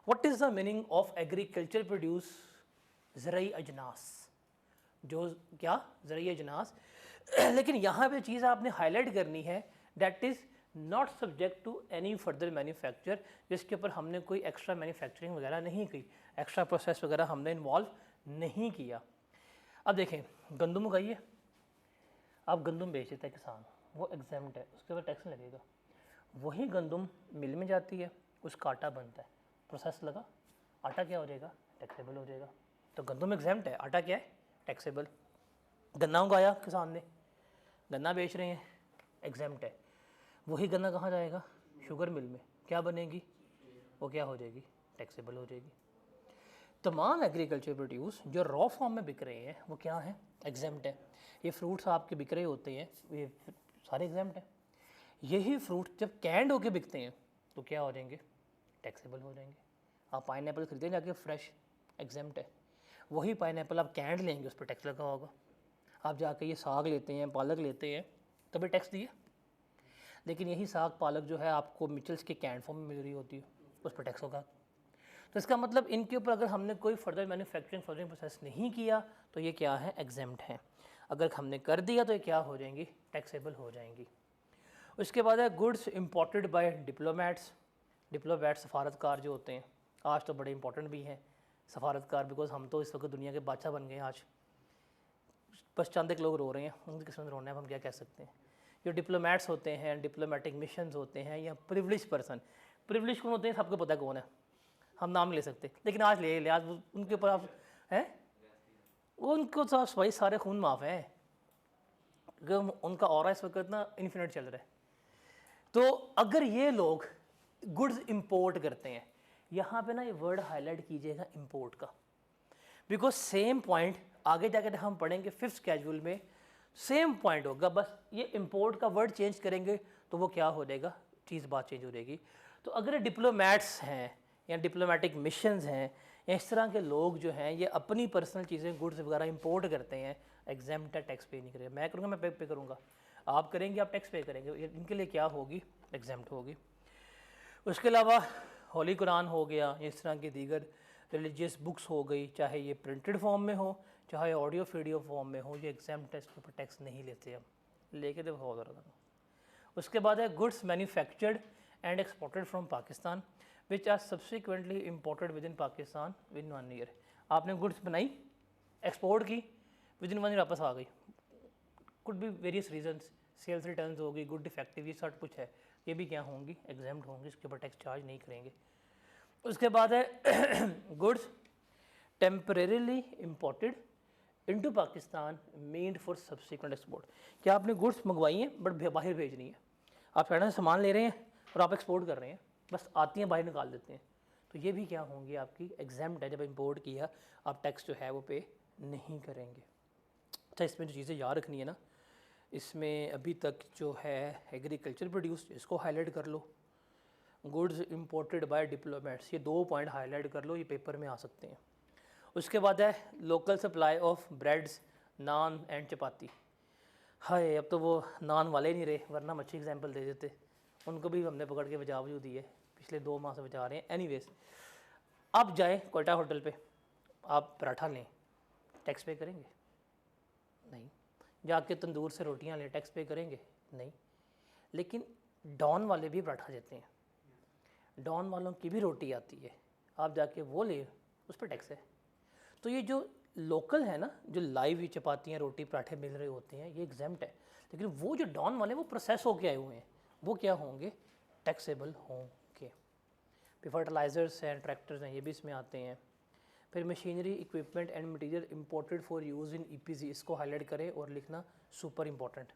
What is the meaning of agriculture produce? ज़रई अजनास, जो क्या ज़रई अजनास लेकिन यहाँ पे चीज़ आपने हाईलाइट करनी है, that is not subject to any further manufacture, जिसके ऊपर हमने कोई एक्स्ट्रा मैन्युफैक्चरिंग वगैरह नहीं की, एक्स्ट्रा प्रोसेस वगैरह हमने इन्वॉल्व नहीं किया। अब देखें, गंदम उगाइए, आप गंदम बेच देते हैं किसान, वो एग्जेम्प्ट है, उसके ऊपर टैक्स लगेगा। वही गंदम मिल में जाती है, उसका आटा बनता है, प्रोसेस लगा, आटा क्या हो जाएगा? टैक्सेबल हो जाएगा। तो गंदम एग्जेम्प्ट है, आटा क्या है? टैक्सेबल। गन्ना उगाया किसान ने, गन्ना बेच रहे हैं, एग्जेम्प्ट है। वही गन्ना कहाँ जाएगा? शुगर मिल में, क्या बनेगी? वो क्या हो जाएगी? टैक्सेबल हो जाएगी। तमाम एग्रीकल्चर प्रोड्यूस जो रॉ फॉर्म में बिक रहे हैं वो क्या हैं? एग्जेम्प्ट है। ये फ्रूट्स आपके बिक रहे होते हैं, ये सारे एग्जेम्प्ट हैं। यही फ्रूट जब कैंड होके बिकते हैं तो क्या हो जाएंगे? टैक्सेबल हो जाएंगे। आप पाइनएप्पल खरीदें जाके फ्रेश, एग्जेम्प्ट है। वही पाइनएप्पल आप कैंड लेंगे, उस पर टैक्स लगा होगा। आप जाके ये साग लेते हैं, पालक लेते हैं, तभी टैक्स दिए। लेकिन यही साग पालक जो है आपको मिचल्स के कैंड फॉर्म में मिल रही होती है, उस पर टैक्स होगा। तो इसका मतलब इनके ऊपर अगर हमने कोई फर्दर मैन्युफैक्चरिंग फर्दरिंग प्रोसेस नहीं किया तो ये क्या है? एग्जेम्प्ट है। अगर हमने कर दिया तो ये क्या हो जाएंगी? टैक्सेबल हो जाएंगी। उसके बाद है goods imported by diplomats. Diplomat सफारतकार जो होते हैं, आज तो बड़े इंपॉर्टेंट भी हैं सफारतकार, बिकॉज हम तो इस वक्त दुनिया के बादशाह बन गए हैं। आज बस चंद एक लोग रो रहे हैं, उनकी किस्मत रोना है, हम क्या कह सकते हैं। जो डिप्लोमेट्स होते हैं, डिप्लोमेटिक मिशंस होते हैं, या प्रिविलेज पर्सन, प्रिविलेज कौन होते हैं? सबको पता कौन है, हम नाम ले सकते, लेकिन आज ले आज उनके ऊपर आप हैं, उनको तो भाई सारे खून माफ़ हैं, क्योंकि उनका ऑरा इस वक्त ना इन्फिनिट चल रहा है। तो अगर ये लोग गुड्स इंपोर्ट करते हैं, यहाँ पे ना ये वर्ड हाईलाइट कीजिएगा इंपोर्ट का, बिकॉज सेम पॉइंट आगे जाकर हम पढ़ेंगे 5th स्केड्यूल में, सेम पॉइंट होगा, बस ये इंपोर्ट का वर्ड चेंज करेंगे तो वो क्या हो जाएगा? चीज़ बात चेंज हो जाएगी। तो अगर डिप्लोमेट्स हैं या डिप्लोमेटिक मिशंस हैं या इस तरह के लोग जो हैं ये अपनी पर्सनल चीज़ें गुड्स वगैरह इंपोर्ट करते हैं, एग्जेम्प्ट है, टैक्स पे नहीं करेगा। मैं करूँगा, मैं पे करूँगा, आप करेंगे, आप टैक्स पे करेंगे, इनके लिए क्या होगी? एग्जेम्प्ट होगी। उसके अलावा होली कुरान हो गया, इस तरह की दीगर रिलीजियस बुक्स हो गई, चाहे ये प्रिंटेड फॉर्म में हो चाहे ऑडियो वीडियो फॉर्म में हो, ये एग्जाम टेस्ट के ऊपर टैक्स नहीं लेते हम, लेके तो बहुत ज़्यादा। उसके बाद है goods manufactured and exported from Pakistan which are subsequently imported within Pakistan with 1 year. आपने गुड्स बनाई, एक्सपोर्ट की, विद इन 1 ईयर वापस आ गई, could be various reasons, sales returns होगी, गुड डिफेक्टिव, ये सब कुछ है, ये भी क्या होंगी? एग्जाम्ड होंगी, इसके ऊपर टैक्स चार्ज नहीं करेंगे। उसके बाद है goods temporarily imported into Pakistan made for subsequent export. क्या आपने गुड्स मंगवाई हैं बट बाहर भेजनी है, आप चाइना से सामान ले रहे हैं और आप एक्सपोर्ट कर रहे हैं, बस आती हैं बाहर निकाल देते हैं, तो ये भी क्या होंगी? आपकी एग्जाम्प्ट है। जब इंपोर्ट किया आप टैक्स जो है वो पे नहीं करेंगे। अच्छा, इसमें जो चीज़ें याद रखनी है ना, इसमें अभी तक जो है एग्रीकल्चर प्रोड्यूस, इसको हाईलाइट कर लो, गुड्स इंपोर्टेड बाय डिप्लोमेट्स, ये 2 पॉइंट हाईलाइट कर लो, ये पेपर में आ सकते हैं। उसके बाद है local supply of breads, naan and chapati. हाय, अब तो वो नान वाले नहीं रहे, वरना हम अच्छी एग्जाम्पल दे देते, उनको भी हमने पकड़ के बचाव दी है, पिछले 2 माह से बचा रहे हैं। एनीवेज, आप जाए कोयटा होटल पे, आप पराठा लें, टैक्स पे करेंगे? नहीं। जाके तंदूर से रोटियां लें, टैक्स पे करेंगे? नहीं। लेकिन डॉन वाले भी पराठा देते हैं, डॉन वालों की भी रोटी आती है, आप जाके वो ले, उस पर टैक्स है। तो ये जो लोकल है ना, जो लाइव ही चपातियाँ रोटी पराठे मिल रहे होते हैं, ये एग्जाम्प्ट है। लेकिन वो जो डॉन वाले वो प्रोसेस होके आए हुए हैं, वो क्या होंगे? टैक्सेबल होंगे। फिर फर्टिलाइज़र्स हैं, ट्रैक्टर्स हैं, ये भी इसमें आते हैं। फिर machinery, equipment and material imported for use in e-PG, इसको हाईलाइट करें और लिखना सुपर इंपॉर्टेंट।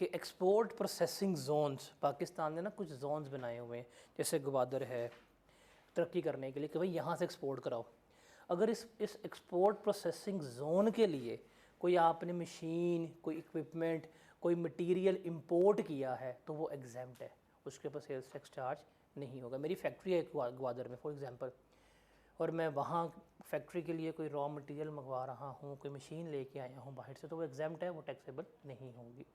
कि एक्सपोर्ट प्रोसेसिंग जोन्स, पाकिस्तान ने ना कुछ जोन्स बनाए हुए हैं, जैसे गवादर है तरक्की करने के लिए कि भाई यहाँ से एक्सपोर्ट कराओ। अगर इस एक्सपोर्ट प्रोसेसिंग जोन के लिए कोई आपने मशीन, कोई इक्विपमेंट, कोई मटेरियल इंपोर्ट किया है तो वो एग्जेम्प्ट है, उसके ऊपर सेल्स टैक्स चार्ज नहीं होगा। मेरी फैक्ट्री है ग्वादर में फॉर एग्जांपल, और मैं वहाँ फैक्ट्री के लिए कोई रॉ मटेरियल मंगवा रहा हूँ, कोई मशीन लेके आया हूँ बाहर से, तो वो एग्जेम्प्ट है, वो टैक्सेबल नहीं होगी।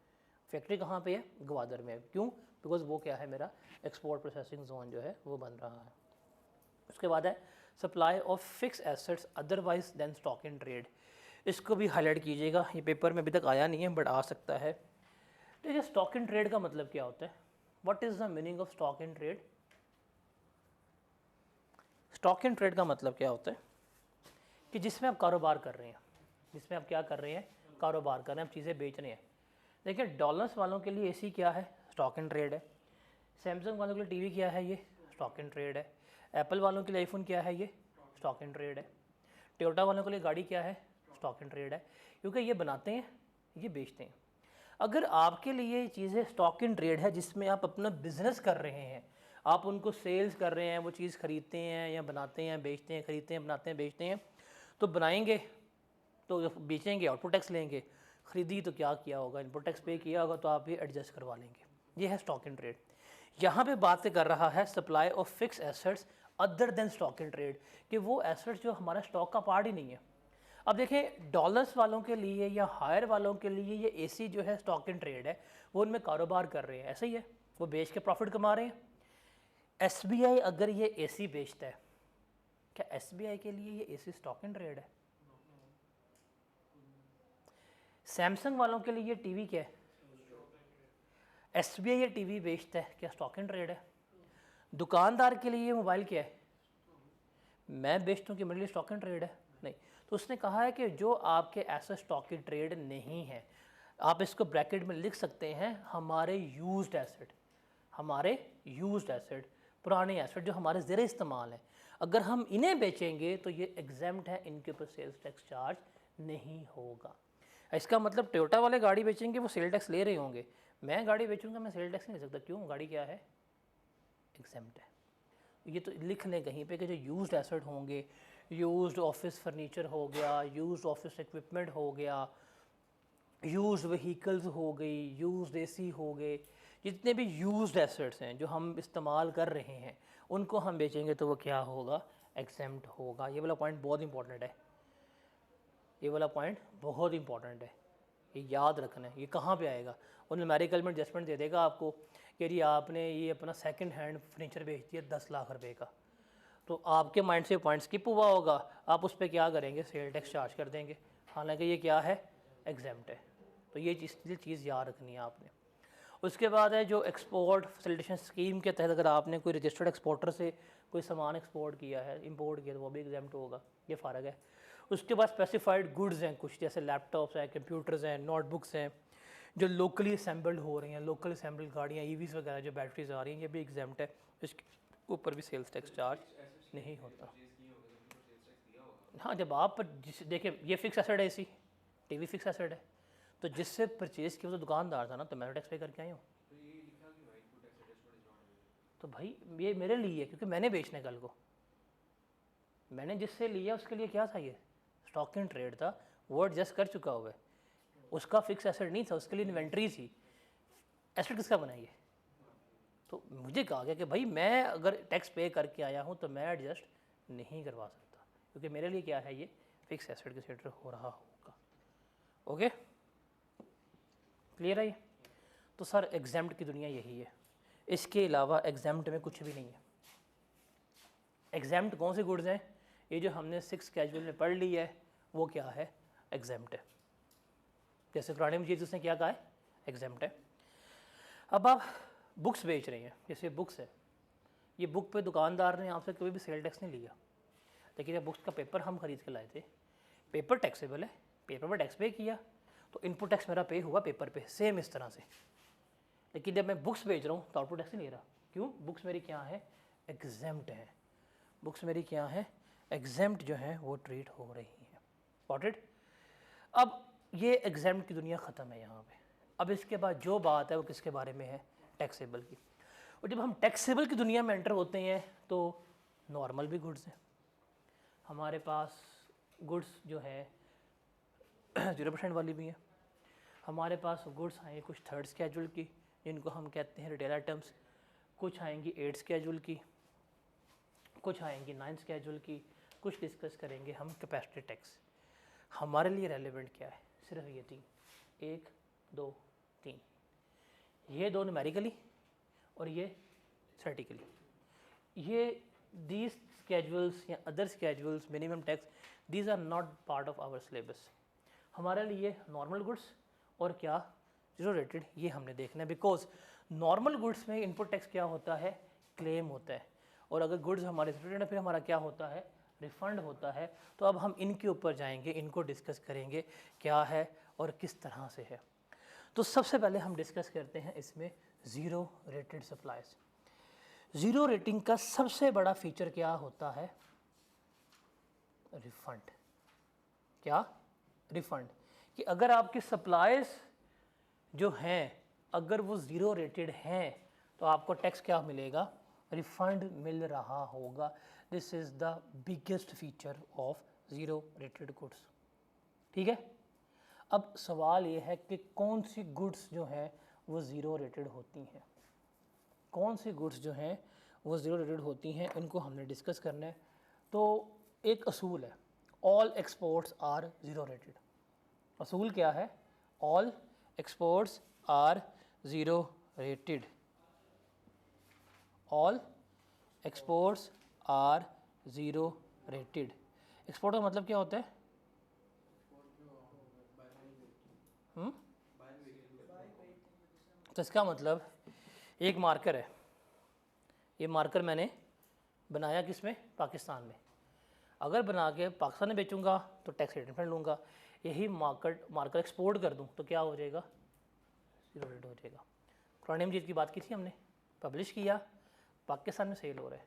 फैक्ट्री कहाँ पे है? ग्वादर में। क्यों? बिकॉज वो क्या है, मेरा एक्सपोर्ट प्रोसेसिंग जोन जो है वो बन रहा है। उसके बाद है supply of fix assets otherwise then stock in trade. इसको भी हाईलाइट कीजिएगा, ये पेपर में अभी तक आया नहीं है बट आ सकता है। देखिए स्टॉक इन ट्रेड का मतलब क्या होता है? What is the meaning of stock in trade? Stock in trade का मतलब क्या होता है कि जिसमें आप कारोबार कर रहे हैं, जिसमें आप क्या कर रहे हैं, कारोबार कर रहे हैं, आप चीज़ें बेच रहे हैं। देखिए डॉलर्स वालों के लिए एसी क्या है? स्टॉक इन ट्रेड है। सैमसंग वालों के लिए टीवी क्या है? ये स्टॉक इन ट्रेड है। एप्पल वालों के लिए आईफोन क्या है? ये स्टॉक इन ट्रेड है। टोयोटा वालों के लिए गाड़ी क्या है? स्टॉक इन ट्रेड है, क्योंकि ये बनाते हैं, ये बेचते हैं। अगर आपके लिए ये चीज़ें स्टॉक इन ट्रेड है जिसमें आप अपना बिजनेस कर रहे हैं, आप उनको सेल्स कर रहे हैं, वो चीज़ खरीदते हैं या बनाते हैं, बेचते हैं, खरीदते हैं, बनाते हैं, बेचते हैं, तो बनाएंगे तो बेचेंगे, आउटपुट टैक्स लेंगे, खरीदी तो क्या किया होगा, इनपुट टैक्स पे किया होगा, तो आप ये एडजस्ट करवा लेंगे। ये है स्टॉक इन ट्रेड। यहाँ पे बात कर रहा है supply of fix assets other than stock in trade, कि वो एसेट्स जो हमारा स्टॉक का पार्ट ही नहीं है। अब देखें डॉलर्स वालों के लिए या हायर वालों के लिए ये एसी जो है स्टॉक इन ट्रेड है, वो उनमें कारोबार कर रहे हैं, ऐसा ही है, वो बेच के प्रॉफिट कमा रहे हैं। एसबीआई अगर ये एसी बेचता है, क्या एसबीआई के लिए ये एसी स्टॉक इन ट्रेड है? सैमसंग वालों के लिए ये टीवी क्या है? एसबीआई ये टीवी बेचता है, क्या स्टॉक इन ट्रेड है? दुकानदार के लिए ये मोबाइल क्या है? मैं बेचता हूँ कि मेरे लिए स्टॉक इन ट्रेड है? नहीं। तो उसने कहा है कि जो आपके ऐसा स्टॉक इन ट्रेड नहीं है, आप इसको ब्रैकेट में लिख सकते हैं, हमारे यूज्ड एसेट, हमारे यूज्ड एसेट, पुराने एसेट जो हमारे ज़ेर इस्तेमाल है, अगर हम इन्हें बेचेंगे तो ये एग्जेम्प्ट है, इनके ऊपर सेल्स टैक्स चार्ज नहीं होगा। इसका मतलब टोयोटा वाले गाड़ी बेचेंगे, वो सेल टैक्स ले रहे होंगे, मैं गाड़ी बेचूंगा, मैं सेल टैक्स नहीं ले सकता। क्यों? गाड़ी क्या है? एग्जेम्प्ट है। ये तो लिख लें कहीं पे कि जो यूज्ड एसेट होंगे, यूज्ड ऑफिस फर्नीचर हो गया, यूज्ड ऑफिस इक्विपमेंट हो गया, यूज्ड व्हीकल्स हो गई, यूज्ड एसी हो गए, जितने भी यूज्ड एसेट्स हैं जो हम इस्तेमाल कर रहे हैं, उनको हम बेचेंगे तो वो क्या होगा? एग्जेम्प्ट होगा। ये वाला पॉइंट बहुत इंपॉर्टेंट है, ये वाला पॉइंट बहुत इंपॉर्टेंट है, ये याद रखना है। ये कहाँ पे आएगा? वो न्यूमेरिकल में एडजस्टमेंट दे देगा आपको कि जी आपने ये अपना सेकंड हैंड फर्नीचर बेच दिया 10 लाख रुपए का, तो आपके माइंड से पॉइंट स्किप हुआ होगा, आप उस पर क्या करेंगे? सेल टैक्स चार्ज कर देंगे, हालांकि ये क्या है? एग्जेम्प्ट है। तो ये चीज़ याद रखनी है आपने। उसके बाद है जो एक्सपोर्ट फैसिलिटेशन स्कीम के तहत अगर आपने कोई रजिस्टर्ड एक्सपोर्टर से कोई सामान एक्सपोर्ट किया है, इंपोर्ट किया, तो वो भी एग्जेम्प्ट होगा, ये फ़र्क है। उसके बाद स्पेसिफाइड गुड्स हैं कुछ, जैसे लैपटॉप्स हैं, कंप्यूटर्स हैं, नोटबुक्स हैं, जो लोकली असेंबल्ड हो रही हैं, लोकल असेंबल्ड गाड़ियाँ, ईवीज़ वगैरह जो बैटरीज आ रही हैं, ये भी एग्जेम्प्ट है, इसके ऊपर भी सेल्स टैक्स चार्ज नहीं होता। हाँ, जब आप देखिए ये फिक्स एसेट है, इसी टीवी फिक्स एसेट है, तो जिससे परचेज किया वो तो दुकानदार था ना, तो मैं टैक्स पे करके आई हूँ। तो भाई ये मेरे लिए है, क्योंकि मैंने बेचने कल को, मैंने जिससे लिया उसके लिए क्या था? ये स्टॉक इन ट्रेड था, वो एडजस्ट कर चुका हुआ है, उसका फिक्स एसेट नहीं था, उसके लिए इन्वेंट्री थी। एसेट किसका बनाइए? तो मुझे कहा गया कि भाई मैं अगर टैक्स पे करके आया हूँ तो मैं एडजस्ट नहीं करवा सकता, क्योंकि मेरे लिए क्या है? ये फिक्स एसेट कंसिडर हो रहा होगा। ओके, क्लियर है ये? तो सर एग्जेम्प्ट की दुनिया यही है, इसके अलावा एग्जेम्प्ट में कुछ भी नहीं है। एग्जेम्प्ट कौन से गुड्स हैं? ये जो हमने 6 कैजुअल में पढ़ ली है, वो क्या है? एग्जेम्प्ट है। जैसे कुरान मजीद उसने क्या कहा है? एग्जेम्प्ट है। अब आप बुक्स बेच रहे हैं, जैसे बुक्स है, ये बुक पे दुकानदार ने आपसे कोई भी सेल टैक्स नहीं लिया, लेकिन ये बुक्स का पेपर हम खरीद के लाए थे, पेपर टैक्सेबल है, पेपर पर टैक्स पे किया, तो इनपुट टैक्स मेरा पे हुआ पेपर पे, सेम इस तरह से। लेकिन जब मैं बुक्स बेच रहा हूँ तो आउटपुट टैक्स नहीं ले रहा। क्यों? बुक्स मेरी क्या है? एग्जेम्प्ट है। बुक्स मेरी क्या है? एग्जेम्प्ट जो है वो ट्रीट हो रही है। Got it? अब ये एग्जेम्प्ट की दुनिया ख़त्म है यहाँ पे। अब इसके बाद जो बात है वो किसके बारे में है, टैक्सेबल की। और जब हम टैक्सेबल की दुनिया में एंटर होते हैं तो नॉर्मल भी गुड्स हैं हमारे पास, गुड्स जो है 0% वाली भी हैं हमारे पास। गुड्स आएंगे कुछ थर्ड स्केड्यूल की जिनको हम कहते हैं रिटेल आइटम्स, कुछ आएंगी 8 स्केड्यूल की, कुछ आएंगी 9 स्केड्यूल की, कुछ डिस्कस करेंगे हम कैपेसिटी टैक्स। हमारे लिए रेलेवेंट क्या है, सिर्फ ये 3, 1 2 3, ये 2 न्यूमेरिकली और ये थ्योरेटिकली। ये दीज स्केड्यूल्स या other schedules minimum tax, these are not part of our syllabus. हमारे लिए नॉर्मल गुड्स और क्या जीरो रेटेड, ये हमने देखना है। बिकॉज नॉर्मल गुड्स में इनपुट टैक्स क्या होता है, क्लेम होता है, और अगर गुड्स हमारे रेटेड है फिर हमारा क्या होता है, रिफंड होता है। तो अब हम इनके ऊपर जाएंगे, इनको डिस्कस करेंगे क्या है और किस तरह से है। तो सबसे पहले हम डिस्कस करते हैं इसमें zero rated supplies. Zero rating का सबसे बड़ा फीचर क्या होता है, रिफंड। क्या, रिफंड। कि अगर आपके सप्लाईज जो हैं अगर वो ज़ीरो रेटेड हैं तो आपको टैक्स क्या मिलेगा, रिफंड मिल रहा होगा। This is the biggest feature of zero rated goods. ठीक है, अब सवाल ये है कि कौन सी गुड्स जो हैं वो ज़ीरो रेटेड होती हैं, कौन सी गुड्स जो हैं वो ज़ीरो रेटेड होती हैं, इनको हमने डिस्कस करना है। तो एक असूल है, all exports are zero rated. असूल क्या है, all exports are zero rated. All exports are zero rated. Export का मतलब क्या होता है, तो इसका मतलब एक मार्कर है, ये मार्कर मैंने बनाया किस में, पाकिस्तान में। अगर बना के पाकिस्तान में बेचूंगा तो टैक्स रिफंड लूँगा, यही मार्कर एक्सपोर्ट कर दूं तो क्या हो जाएगा, ज़ीरो रेट हो जाएगा। कुरान मजीद की बात की थी हमने, पब्लिश किया, पाकिस्तान में सेल हो रहा है,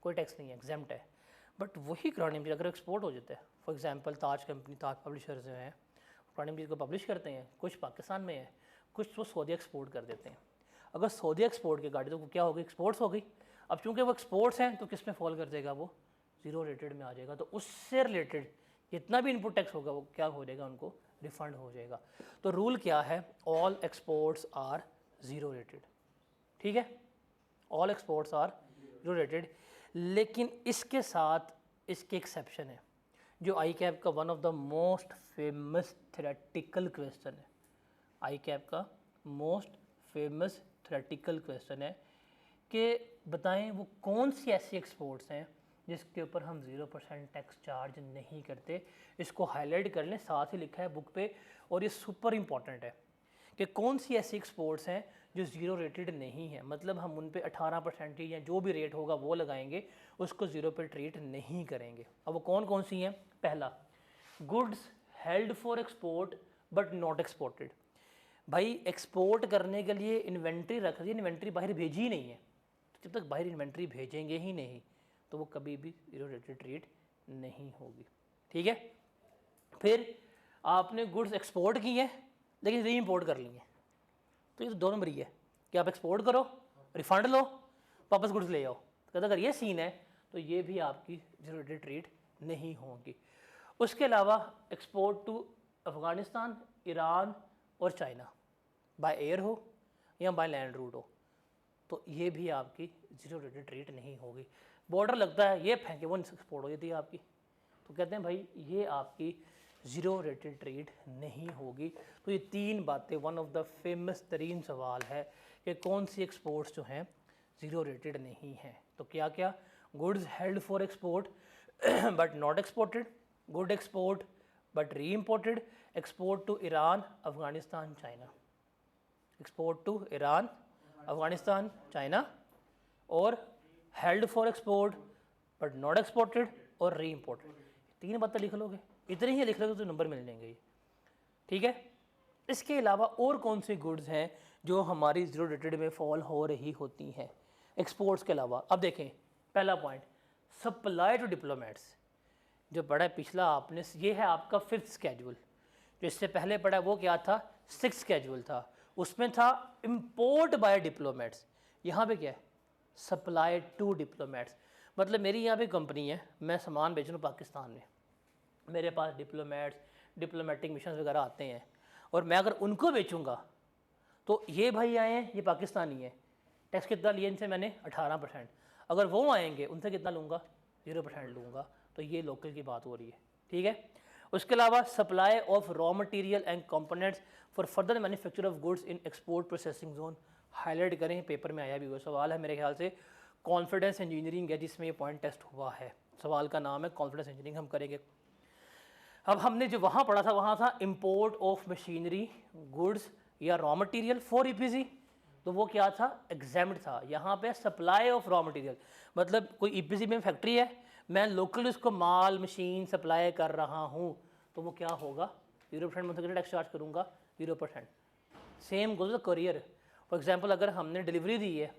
कोई टैक्स नहीं है, एग्जेम्प्ट है। बट वही कुरान मजीद अगर एक्सपोर्ट हो जाता है, for example Taj company, Taj publishers जो हैं कुरान मजीद को पब्लिश करते हैं, कुछ पाकिस्तान में है, कुछ वो सऊदी एक्सपोर्ट कर देते हैं। अगर सऊदी एक्सपोर्ट की गाड़ी तो क्या हो गई, एक्सपोर्ट्स हो गई। अब चूँकि वो एक्सपोर्ट्स हैं तो किस में फॉल कर जाएगा, वो ज़ीरो रेटेड में आ जाएगा। तो उससे रिलेटेड जितना भी इनपुट टैक्स होगा वो क्या हो जाएगा, उनको रिफंड हो जाएगा। तो रूल क्या है, all exports are zero rated. ठीक है, all exports are zero rated. लेकिन इसके साथ इसके एक्सेप्शन है, जो आई कैप का one of the most famous theoretical question है। आई कैप का मोस्ट फेमस थ्योरेटिकल क्वेश्चन है कि बताएं वो कौन सी ऐसी एक्सपोर्ट्स हैं जिसके ऊपर हम 0% टैक्स चार्ज नहीं करते। इसको हाईलाइट कर लें, साथ ही लिखा है बुक पे, और ये सुपर इम्पॉर्टेंट है कि कौन सी ऐसी एक्सपोर्ट्स हैं जो ज़ीरो रेटेड नहीं है। मतलब हम उन पे 18% या जो भी रेट होगा वो लगाएंगे, उसको ज़ीरो पे ट्रीट नहीं करेंगे। अब वो कौन कौन सी हैं, पहला, goods held for export but not exported. भाई एक्सपोर्ट करने के लिए इन्वेंट्री रख दी, इन्वेंट्री बाहर भेजी ही नहीं है, तो जब तक बाहर इन्वेंट्री भेजेंगे ही नहीं तो वो कभी भी ज़ीरो रेटेड ट्रीट नहीं होगी। ठीक है, फिर आपने गुड्स एक्सपोर्ट की है लेकिन री इम्पोर्ट कर ली है, तो ये तो 2 नंबर ही है कि आप एक्सपोर्ट करो, रिफंड लो, वापस गुड्स ले आओ। तो अगर ये सीन है तो ये भी आपकी ज़ीरो रेटेड ट्रीट नहीं होगी। उसके अलावा एक्सपोर्ट टू अफ़गानिस्तान, ईरान और चाइना, बाय एयर हो या बाय लैंड रूट हो, तो ये भी आपकी ज़ीरो रेटेड ट्रीट नहीं होगी। बॉर्डर लगता है, ये फेंके वो एक्सपोर्ट हो जाती है आपकी, तो कहते हैं भाई ये आपकी ज़ीरो रेटेड ट्रेड नहीं होगी। तो ये 3 बातें, वन ऑफ द फेमस तरीन सवाल है कि कौन सी एक्सपोर्ट्स जो हैं ज़ीरो रेटेड नहीं हैं। तो क्या क्या, goods held for export but not exported, good export but reimported, export to Iran, Afghanistan, China, export to Iran, Afghanistan, China, और held for export but not exported और री इम्पोर्टेड। 3 बातें लिख लोगे, इतने ही लिख लोगे तो नंबर मिल जाएंगे ये। ठीक है, इसके अलावा और कौन सी गुड्स हैं जो हमारी ज़ीरो रेटेड में फॉल हो रही होती हैं एक्सपोर्ट्स के अलावा। अब देखें, पहला पॉइंट, सप्लाई टू डिप्लोमेट्स, जो पढ़ा है पिछला आपने, ये है आपका 5th स्केड्यूल। जो इससे पहले पढ़ा वो क्या था, 6 स्केड्यूल था, उसमें था इम्पोर्ट बाय डिप्लोमेट्स, यहाँ पे क्या है सप्लाई टू डिप्लोमेट्स। मतलब मेरी यहाँ पे कंपनी है, मैं सामान बेच रहा हूँ पाकिस्तान में, मेरे पास डिप्लोमेटिक मिशन वगैरह आते हैं, और मैं अगर उनको बेचूंगा तो ये भाई आए हैं, ये पाकिस्तानी है, टैक्स कितना लिए इनसे मैंने 18%, अगर वो आएंगे उनसे कितना लूँगा 0% लूँगा, तो ये लोकल की बात हो रही है, ठीक है। उसके अलावा supply of raw material and components for further manufacture of goods in export processing zone, highlight करें, पेपर में आया भी हुआ सवाल है मेरे ख्याल से, कॉन्फिडेंस इंजीनियरिंग है जिसमें ये पॉइंट टेस्ट हुआ है, सवाल का नाम है कॉन्फिडेंस इंजीनियरिंग, हम करेंगे। अब हमने जो वहाँ पढ़ा था वहाँ था इम्पोर्ट ऑफ मशीनरी गुड्स या रॉ मटेरियल फॉर ईपीजी, तो वो क्या था एग्जाम्ड था। यहाँ पे सप्लाई ऑफ रॉ मटेरियल, मतलब कोई ईपीजी में फैक्ट्री है, मैं लोकली उसको माल मशीन सप्लाई कर रहा हूँ, तो वो क्या होगा 0% में टैक्स चार्ज करूँगा 0%। Same goes courier, for example अगर हमने डिलीवरी दी है,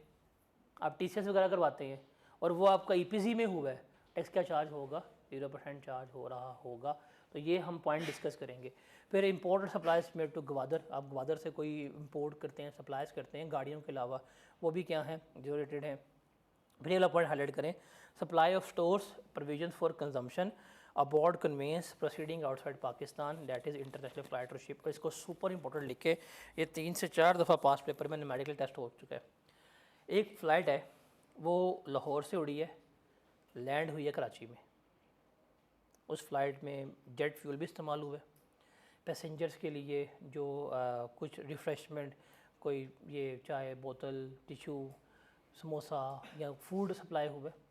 आप टीसीएस वगैरह करवाते हैं और वो आपका ईपीजी में हुआ है, टैक्स क्या चार्ज होगा 0% चार्ज हो रहा होगा, तो ये हम पॉइंट डिस्कस करेंगे। फिर import supplies made to Gwadar, आप ग्वादर से कोई इंपोर्ट करते हैं सप्लाइज करते हैं गाड़ियों के अलावा, वो भी क्या है जो रेटेड है। फिर ये वाला पॉइंट हाईलाइट करें, supply of stores provision for consumption aboard conveyance proceeding outside Pakistan that is international flight और शिप, इसको सुपर इंपॉर्टेंट लिख के, ये 3 से 4 दफ़ा पास पेपर में न्यूमेरिकल टेस्ट हो चुका है। एक फ़्लाइट है वो लाहौर से उड़ी है, लैंड हुई है कराची में, उस फ्लाइट में जेट फ्यूल भी इस्तेमाल हुआ है, पैसेंजर्स के लिए जो कुछ रिफ़्रेशमेंट, कोई ये चाय बोतल टिशू समोसा या फूड सप्लाई हुआ है।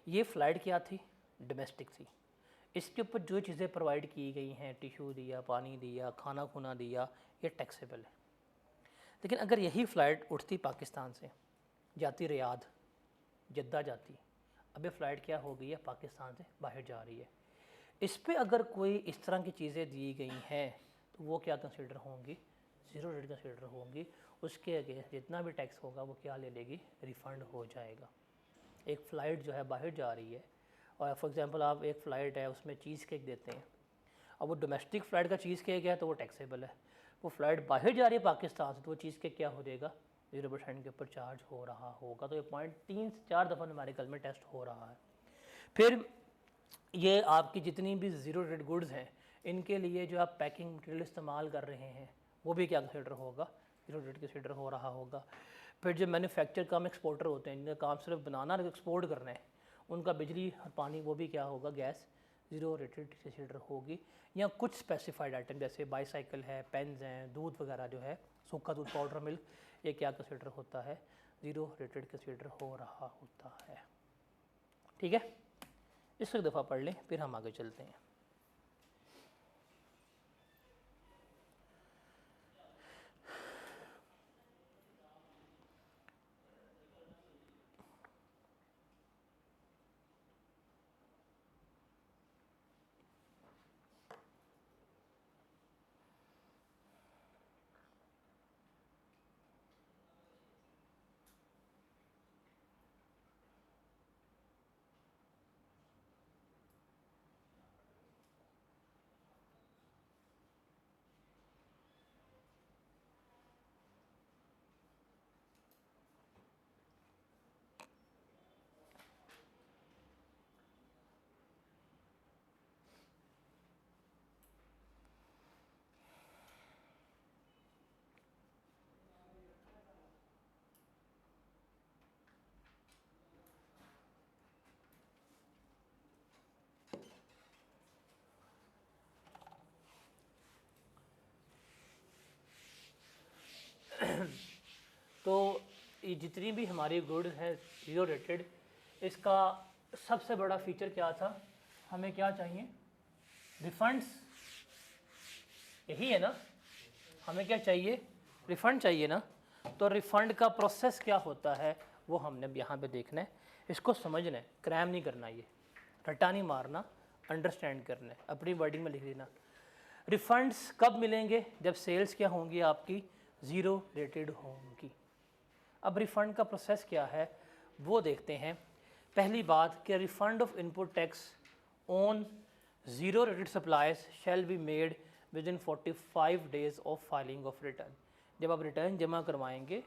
ये फ़्लाइट क्या थी डोमेस्टिक थी, इसके ऊपर जो चीज़ें प्रोवाइड की गई हैं, टिशू दिया, पानी दिया, खाना खुना दिया, ये टैक्सेबल है। लेकिन अगर यही फ़्लाइट उठती पाकिस्तान से, जाती रियाद जद्दा जाती, अब ये फ़्लाइट क्या हो गई है पाकिस्तान से बाहर जा रही है, इस पे अगर कोई इस तरह की चीज़ें दी गई हैं तो वो क्या कंसिडर होंगी 0 रेट कंसिडर होंगी, उसके अगेंस्ट जितना भी टैक्स होगा वो क्या ले लेगी रिफ़ंड हो जाएगा। एक फ़्लाइट जो है बाहर जा रही है, और फॉर एग्जांपल आप एक फ़्लाइट है उसमें चीज़ केक देते हैं, अब वो डोमेस्टिक फ़्लाइट का चीज़ केक है तो वो टैक्सेबल है, वो फ़्लाइट बाहर जा रही है पाकिस्तान से तो वो चीज़ केक क्या हो जाएगा 0% के ऊपर चार्ज हो रहा होगा। तो ये पॉइंट 3 से 4 दफ़ा न्यूमेरिकल में टेस्ट हो रहा है। फिर ये आपकी जितनी भी 0 रेट गुड्स हैं, इनके लिए जो आप पैकिंग मटेरियल इस्तेमाल कर रहे हैं वो भी क्या कंसिडर होगा 0 रेट कंसिडर हो रहा होगा। फिर जो मैन्युफैक्चर कम एक्सपोर्टर होते हैं, जिनका काम सिर्फ बनाना और एक्सपोर्ट करना है, उनका बिजली और पानी वो भी क्या होगा गैस 0 रेटेड कंसिडर होगी। या कुछ स्पेसिफाइड आइटम जैसे बाईसाइकिल है, पेन्स हैं, दूध वगैरह जो है, सूखा दूध, पाउडर मिल्क, ये क्या कंसिडर होता है 0 रेटेड कंसिडर हो रहा होता है। ठीक है, इसको एक दफ़ा पढ़ लें फिर हम आगे चलते हैं। तो ये जितनी भी हमारी गुड्स हैं 0 रेटेड, इसका सबसे बड़ा फीचर क्या था, हमें क्या चाहिए रिफंड्स, यही है ना, हमें क्या चाहिए रिफ़ंड चाहिए ना। तो रिफ़ंड का प्रोसेस क्या होता है वो हमने यहाँ पे देखना है, इसको समझना है, क्रैम नहीं करना, ये रट्टा नहीं मारना, अंडरस्टैंड करना है, अपनी वर्डिंग में लिख देना। रिफ़ंड्स कब मिलेंगे, जब सेल्स क्या होंगी आपकी 0 रेटेड होंगी। अब रिफ़ंड का प्रोसेस क्या है वो देखते हैं। पहली बात कि refund of input tax on 0 rated supplies shall be made with in 45 days of filing of return. जब आप रिटर्न जमा करवाएंगे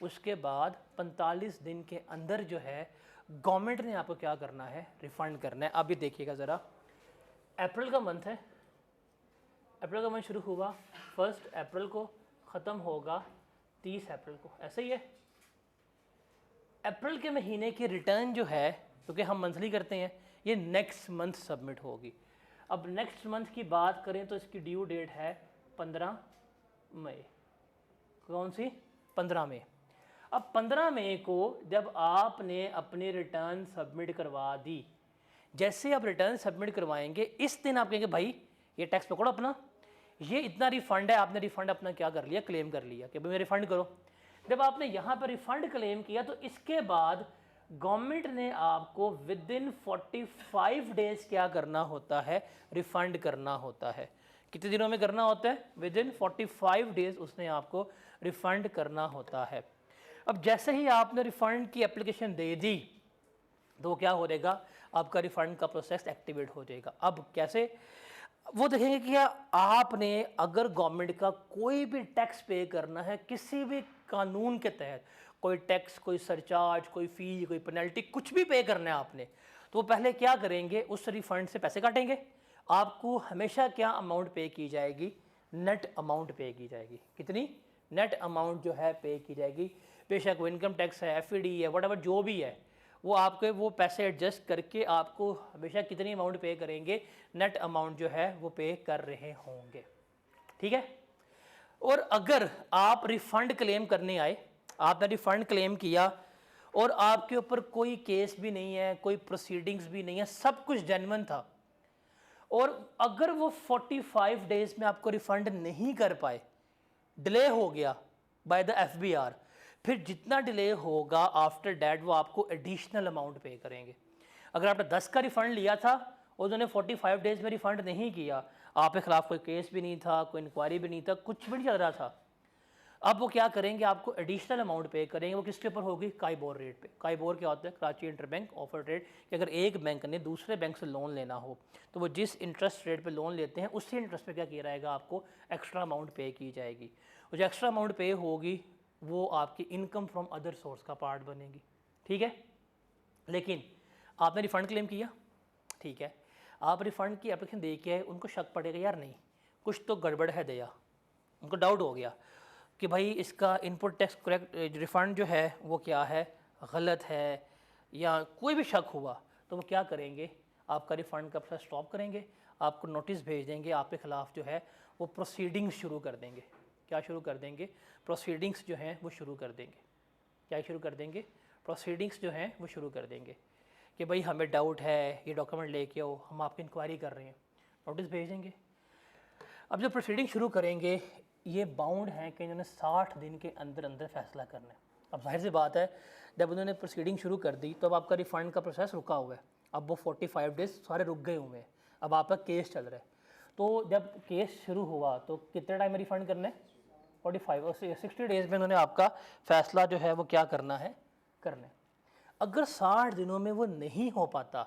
उसके बाद 45 दिन के अंदर जो है गवर्नमेंट ने आपको क्या करना है, रिफ़ंड करना है। अभी देखिएगा ज़रा, अप्रैल का मंथ है, अप्रैल का मंथ शुरू हुआ 1 अप्रैल को, ख़त्म होगा 30 अप्रैल को, ऐसे ही है। अप्रैल के महीने की रिटर्न जो है, क्योंकि हम मंथली करते हैं, ये नेक्स्ट मंथ सबमिट होगी। अब नेक्स्ट मंथ की बात करें तो इसकी ड्यू डेट है 15 मई। कौन सी? 15 मई। अब 15 मई को जब आपने अपनी रिटर्न सबमिट करवा दी, जैसे आप रिटर्न सबमिट करवाएंगे इस दिन आप कहेंगे भाई ये टैक्स पकड़ो अपना, ये इतना रिफ़ंड है, आपने रिफ़ंड अपना क्या कर लिया, क्लेम कर लिया कि भाई मेरा रिफ़ंड करो। जब आपने यहाँ पर रिफ़ंड क्लेम किया तो इसके बाद गवर्नमेंट ने आपको विद इन 45 डेज़ क्या करना होता है, रिफ़ंड करना होता है। कितने दिनों में करना होता है? विद इन 45 डेज़ उसने आपको रिफ़ंड करना होता है। अब जैसे ही आपने रिफ़ंड की एप्लीकेशन दे दी तो क्या हो जाएगा, आपका रिफ़ंड का प्रोसेस एक्टिवेट हो जाएगा। अब कैसे? वो देखेंगे कि आपने अगर गवर्नमेंट का कोई भी टैक्स पे करना है किसी भी कानून के तहत, कोई टैक्स, कोई सरचार्ज, कोई फ़ी, कोई पेनल्टी, कुछ भी पे करना है आपने, तो वो पहले क्या करेंगे, उस रिफ़ंड से पैसे काटेंगे। आपको हमेशा क्या अमाउंट पे की जाएगी, नेट अमाउंट पे की जाएगी। कितनी? नेट अमाउंट जो है पे की जाएगी। बेशक वो इनकम टैक्स है, एफईडी है, व्हाटएवर जो भी है, वो आपके वो पैसे एडजस्ट करके आपको हमेशा कितनी अमाउंट पे करेंगे, नेट अमाउंट जो है वो पे कर रहे होंगे। ठीक है। और अगर आप रिफ़ंड क्लेम करने आए, आपने रिफ़ंड क्लेम किया और आपके ऊपर कोई केस भी नहीं है, कोई प्रोसीडिंग्स भी नहीं है, सब कुछ जेन्युइन था, और अगर वो 45 डेज़ में आपको रिफ़ंड नहीं कर पाए, डिले हो गया बाय द एफबीआर, फिर जितना डिले होगा आफ्टर डैट वो आपको एडिशनल अमाउंट पे करेंगे। अगर आपने 10 का रिफ़ंड लिया था और उन्होंने 45 डेज़ में रिफ़ंड नहीं किया, आपके खिलाफ कोई केस भी नहीं था, कोई इंक्वायरी भी नहीं था, कुछ भी नहीं चल रहा था, अब वो क्या करेंगे, आपको एडिशनल अमाउंट पे करेंगे। वो किसके ऊपर होगी? काइबोर रेट पे। काइबोर क्या होता है? कराची इंटरबैंक ऑफर रेट, कि अगर एक बैंक ने दूसरे बैंक से लोन लेना हो तो वो जिस इंटरेस्ट रेट पे लोन लेते हैं उसी इंटरेस्ट पे क्या किया जाएगा, आपको एक्स्ट्रा अमाउंट पे की जाएगी। और जो एक्स्ट्रा अमाउंट पे होगी वो आपकी इनकम फ्रॉम अदर सोर्स का पार्ट बनेगी। ठीक है। लेकिन आपने रिफ़ंड क्लेम किया, ठीक है, आप रिफ़ंड की एप्लीकेशन दे के आए, उनको शक पड़ेगा यार नहीं कुछ तो गड़बड़ है दया, उनको डाउट हो गया कि भाई इसका इनपुट टैक्स करेक्ट रिफ़ंड जो है वो क्या है, गलत है, या कोई भी शक हुआ, तो वो क्या करेंगे, आपका रिफ़ंड का प्रोसेस स्टॉप करेंगे, आपको नोटिस भेज देंगे, आपके ख़िलाफ़ जो है वो प्रोसीडिंग्स शुरू कर देंगे। क्या शुरू कर देंगे? प्रोसीडिंग्स जो हैं वो शुरू कर देंगे। क्या शुरू कर देंगे? प्रोसीडिंग्स जो हैं वो शुरू कर देंगे कि भाई हमें डाउट है, ये डॉक्यूमेंट लेके आओ, हम आपकी इंक्वायरी कर रहे हैं, नोटिस भेजेंगे। अब जो प्रोसीडिंग शुरू करेंगे ये बाउंड हैं कि इन्होंने 60 दिन के अंदर अंदर फैसला करना है। अब जाहिर सी बात है, जब उन्होंने प्रोसीडिंग शुरू कर दी तो अब आपका रिफ़ंड का प्रोसेस रुका हुआ है, अब वो 45 डेज़ सारे रुक गए हुए हैं, अब आपका केस चल रहा है। तो जब केस शुरू हुआ तो कितने टाइम में रिफ़ंड करना है? 45 और 60 डेज़ में उन्होंने आपका फ़ैसला जो है वो क्या करना है, करना है। अगर 60 दिनों में वो नहीं हो पाता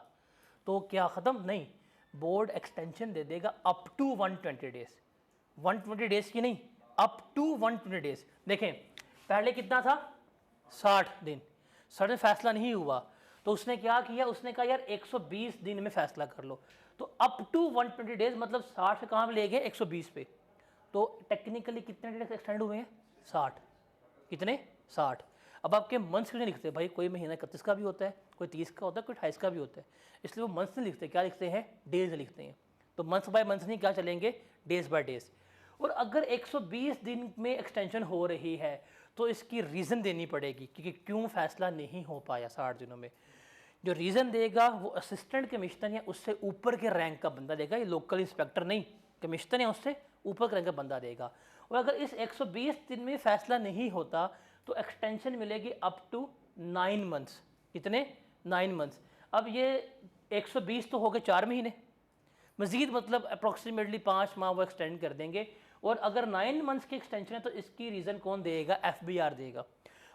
तो क्या ख़त्म? नहीं, बोर्ड एक्सटेंशन दे देगा अप टू 120 डेज़। 120 डेज़ की नहीं, अप टू 120 डेज़। देखें पहले कितना था? 60 दिन। 60 दिन फैसला नहीं हुआ तो उसने क्या किया, उसने कहा यार 120 दिन में फैसला कर लो, तो अप टू 120 डेज़ मतलब 60 से कहाँ पे ले गए? 120 पे। तो टेक्निकली कितने डेज एक्सटेंड हुए हैं? 60। कितने? 60। अब आपके मंथ्स क्यों नहीं लिखते भाई? कोई महीना 31 का भी होता है, कोई 30 का होता है, कोई 28 का भी होता है, इसलिए वो मंथ्स नहीं लिखते, क्या लिखते हैं? डेज लिखते हैं। तो मंथ बाय मंथ नहीं, क्या चलेंगे? Days by days. और अगर 120 दिन में एक्सटेंशन हो रही है तो इसकी रीज़न देनी पड़ेगी कि क्यों फ़ैसला नहीं हो पाया 60 दिनों में। जो रीज़न देगा वो असिस्टेंट कमिश्नर या उससे ऊपर के रैंक का बंदा देगा, ये लोकल इंस्पेक्टर नहीं, कमिश्नर या उससे ऊपर के रैंक का बंदा देगा। और अगर इस 120 दिन में फ़ैसला नहीं होता तो एक्सटेंशन मिलेगी अप टू 9 मंथ्स। कितने? 9 मंथ्स। अब ये 120 तो हो गए 4 महीने, मज़ीद मतलब अप्रॉक्सीमेटली 5 माह वो एक्सटेंड कर देंगे। और अगर 9 मंथ्स की एक्सटेंशन है तो इसकी रीज़न कौन देगा? एफबीआर देगा।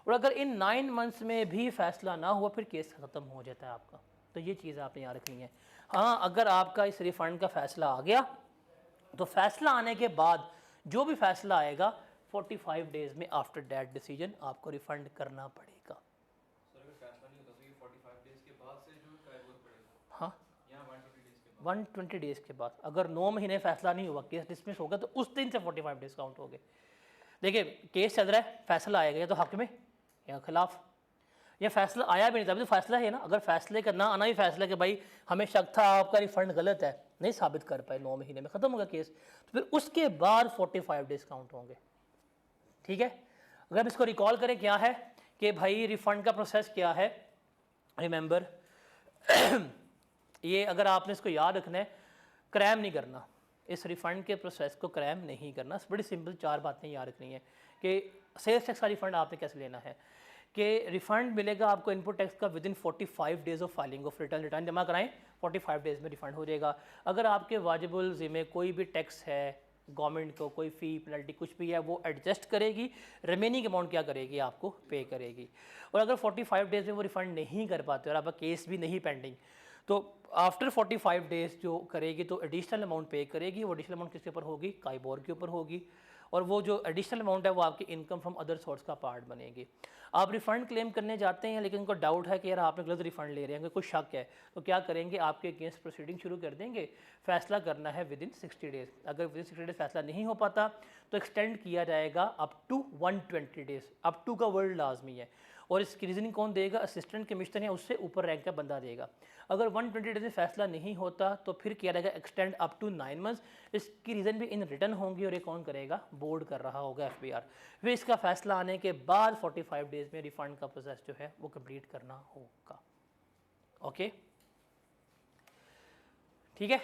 और अगर इन 9 मंथ्स में भी फ़ैसला ना हुआ फिर केस ख़त्म हो जाता है आपका। तो ये चीज़ आपने याद रखनी है। हाँ, अगर आपका इस रिफ़ंड का फ़ैसला आ गया तो फैसला आने के बाद जो भी फैसला आएगा 45 डेज में आफ्टर दैट डिसीजन आपको रिफंड करना पड़ेगा। सर अगर फैसला नहीं होता तो ये 45 डेज के बाद से जो ट्राइब्यूनल पड़ेगा। हाँ, यहाँ 120 डेज के बाद। 120 डेज के बाद अगर 9 महीने फैसला नहीं हुआ, केस डिसमिस होगा, तो उस दिन से 45 डेज काउंट हो गए। देखिए केस चल रहा है, फैसला आएगा या तो हक में या खिलाफ, या फैसला आया भी नहीं था, अभी तो फैसला है ना। अगर फैसले का ना आना ही फैसला कि भाई हमें शक था आपका रिफंड गलत है, नहीं साबित कर पाए, 9 महीने में ख़त्म होगा केस, तो फिर उसके बाद 45 डेज काउंट होंगे। ठीक है, अगर इसको रिकॉल करें क्या है कि भाई रिफंड का प्रोसेस क्या है, रिमेंबर ये अगर आपने इसको याद रखना है, क्रैम नहीं करना, इस रिफ़ंड के प्रोसेस को क्रैम नहीं करना। बड़ी सिंपल 4 बातें याद रखनी है कि सेल्स टैक्स का रिफ़ंड आपने कैसे लेना है कि रिफ़ंड मिलेगा आपको इनपुट टैक्स का within 45 days of filing of return. Return जमा कराएं, 45 डेज़ में रिफ़ंड हो जाएगा। अगर आपके वाजिबुल ज़िम्मे कोई भी टैक्स है, गवर्नमेंट को कोई फ़ी पेनल्टी कुछ भी है, वो एडजस्ट करेगी, रिमेनिंग अमाउंट क्या करेगी, आपको पे करेगी। और अगर 45 डेज़ में वो रिफ़ंड नहीं कर पाते और आपका केस भी नहीं पेंडिंग, तो आफ्टर 45 डेज़ जो करेगी तो एडिशनल अमाउंट पे करेगी। वो एडिशनल अमाउंट किसके ऊपर होगी, काइबोर के ऊपर होगी, और वो जो एडिशनल अमाउंट है वो आपकी इनकम फ्रॉम अदर सोर्स का पार्ट बनेगी। आप रिफ़ंड क्लेम करने जाते हैं लेकिन उनको डाउट है कि यार आपने गलत रिफ़ंड ले रहे हैं, कोई शक है, तो क्या करेंगे, आपके अगेंस्ट प्रोसीडिंग शुरू कर देंगे। फैसला करना है विदिन 60 डेज़। अगर विदिन 60 डेज़ फैसला नहीं हो पाता तो एक्सटेंड किया जाएगा up to 120 days. Up to का वर्ड लाजमी है, और इसकी रीजनिंग कौन देगा, असिस्टेंट कमिश्नर या उससे ऊपर रैंक का बंदा देगा। अगर 120 डेज में फैसला नहीं होता तो फिर किया जाएगा एक्सटेंड अप टू 9 मंथ्स। इसकी रीज़न भी इन रिटर्न होंगी, और ये कौन करेगा, बोर्ड कर रहा होगा, FBR। फिर इसका फैसला आने के बाद 45 डेज में रिफंड का प्रोसेस जो है वो कंप्लीट करना होगा। ओके, ठीक है।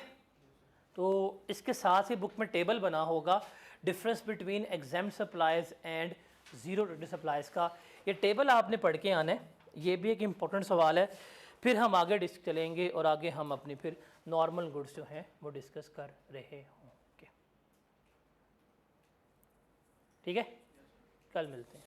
तो इसके साथ ही बुक में टेबल बना होगा difference between exam supplies and zero rate supplies का। ये टेबल आपने पढ़ के आना है, ये भी एक इम्पोर्टेंट सवाल है। फिर हम आगे चलेंगे और आगे हम अपनी फिर नॉर्मल गुड्स जो हैं वो डिस्कस कर रहे होंगे। ठीक है, कल मिलते हैं।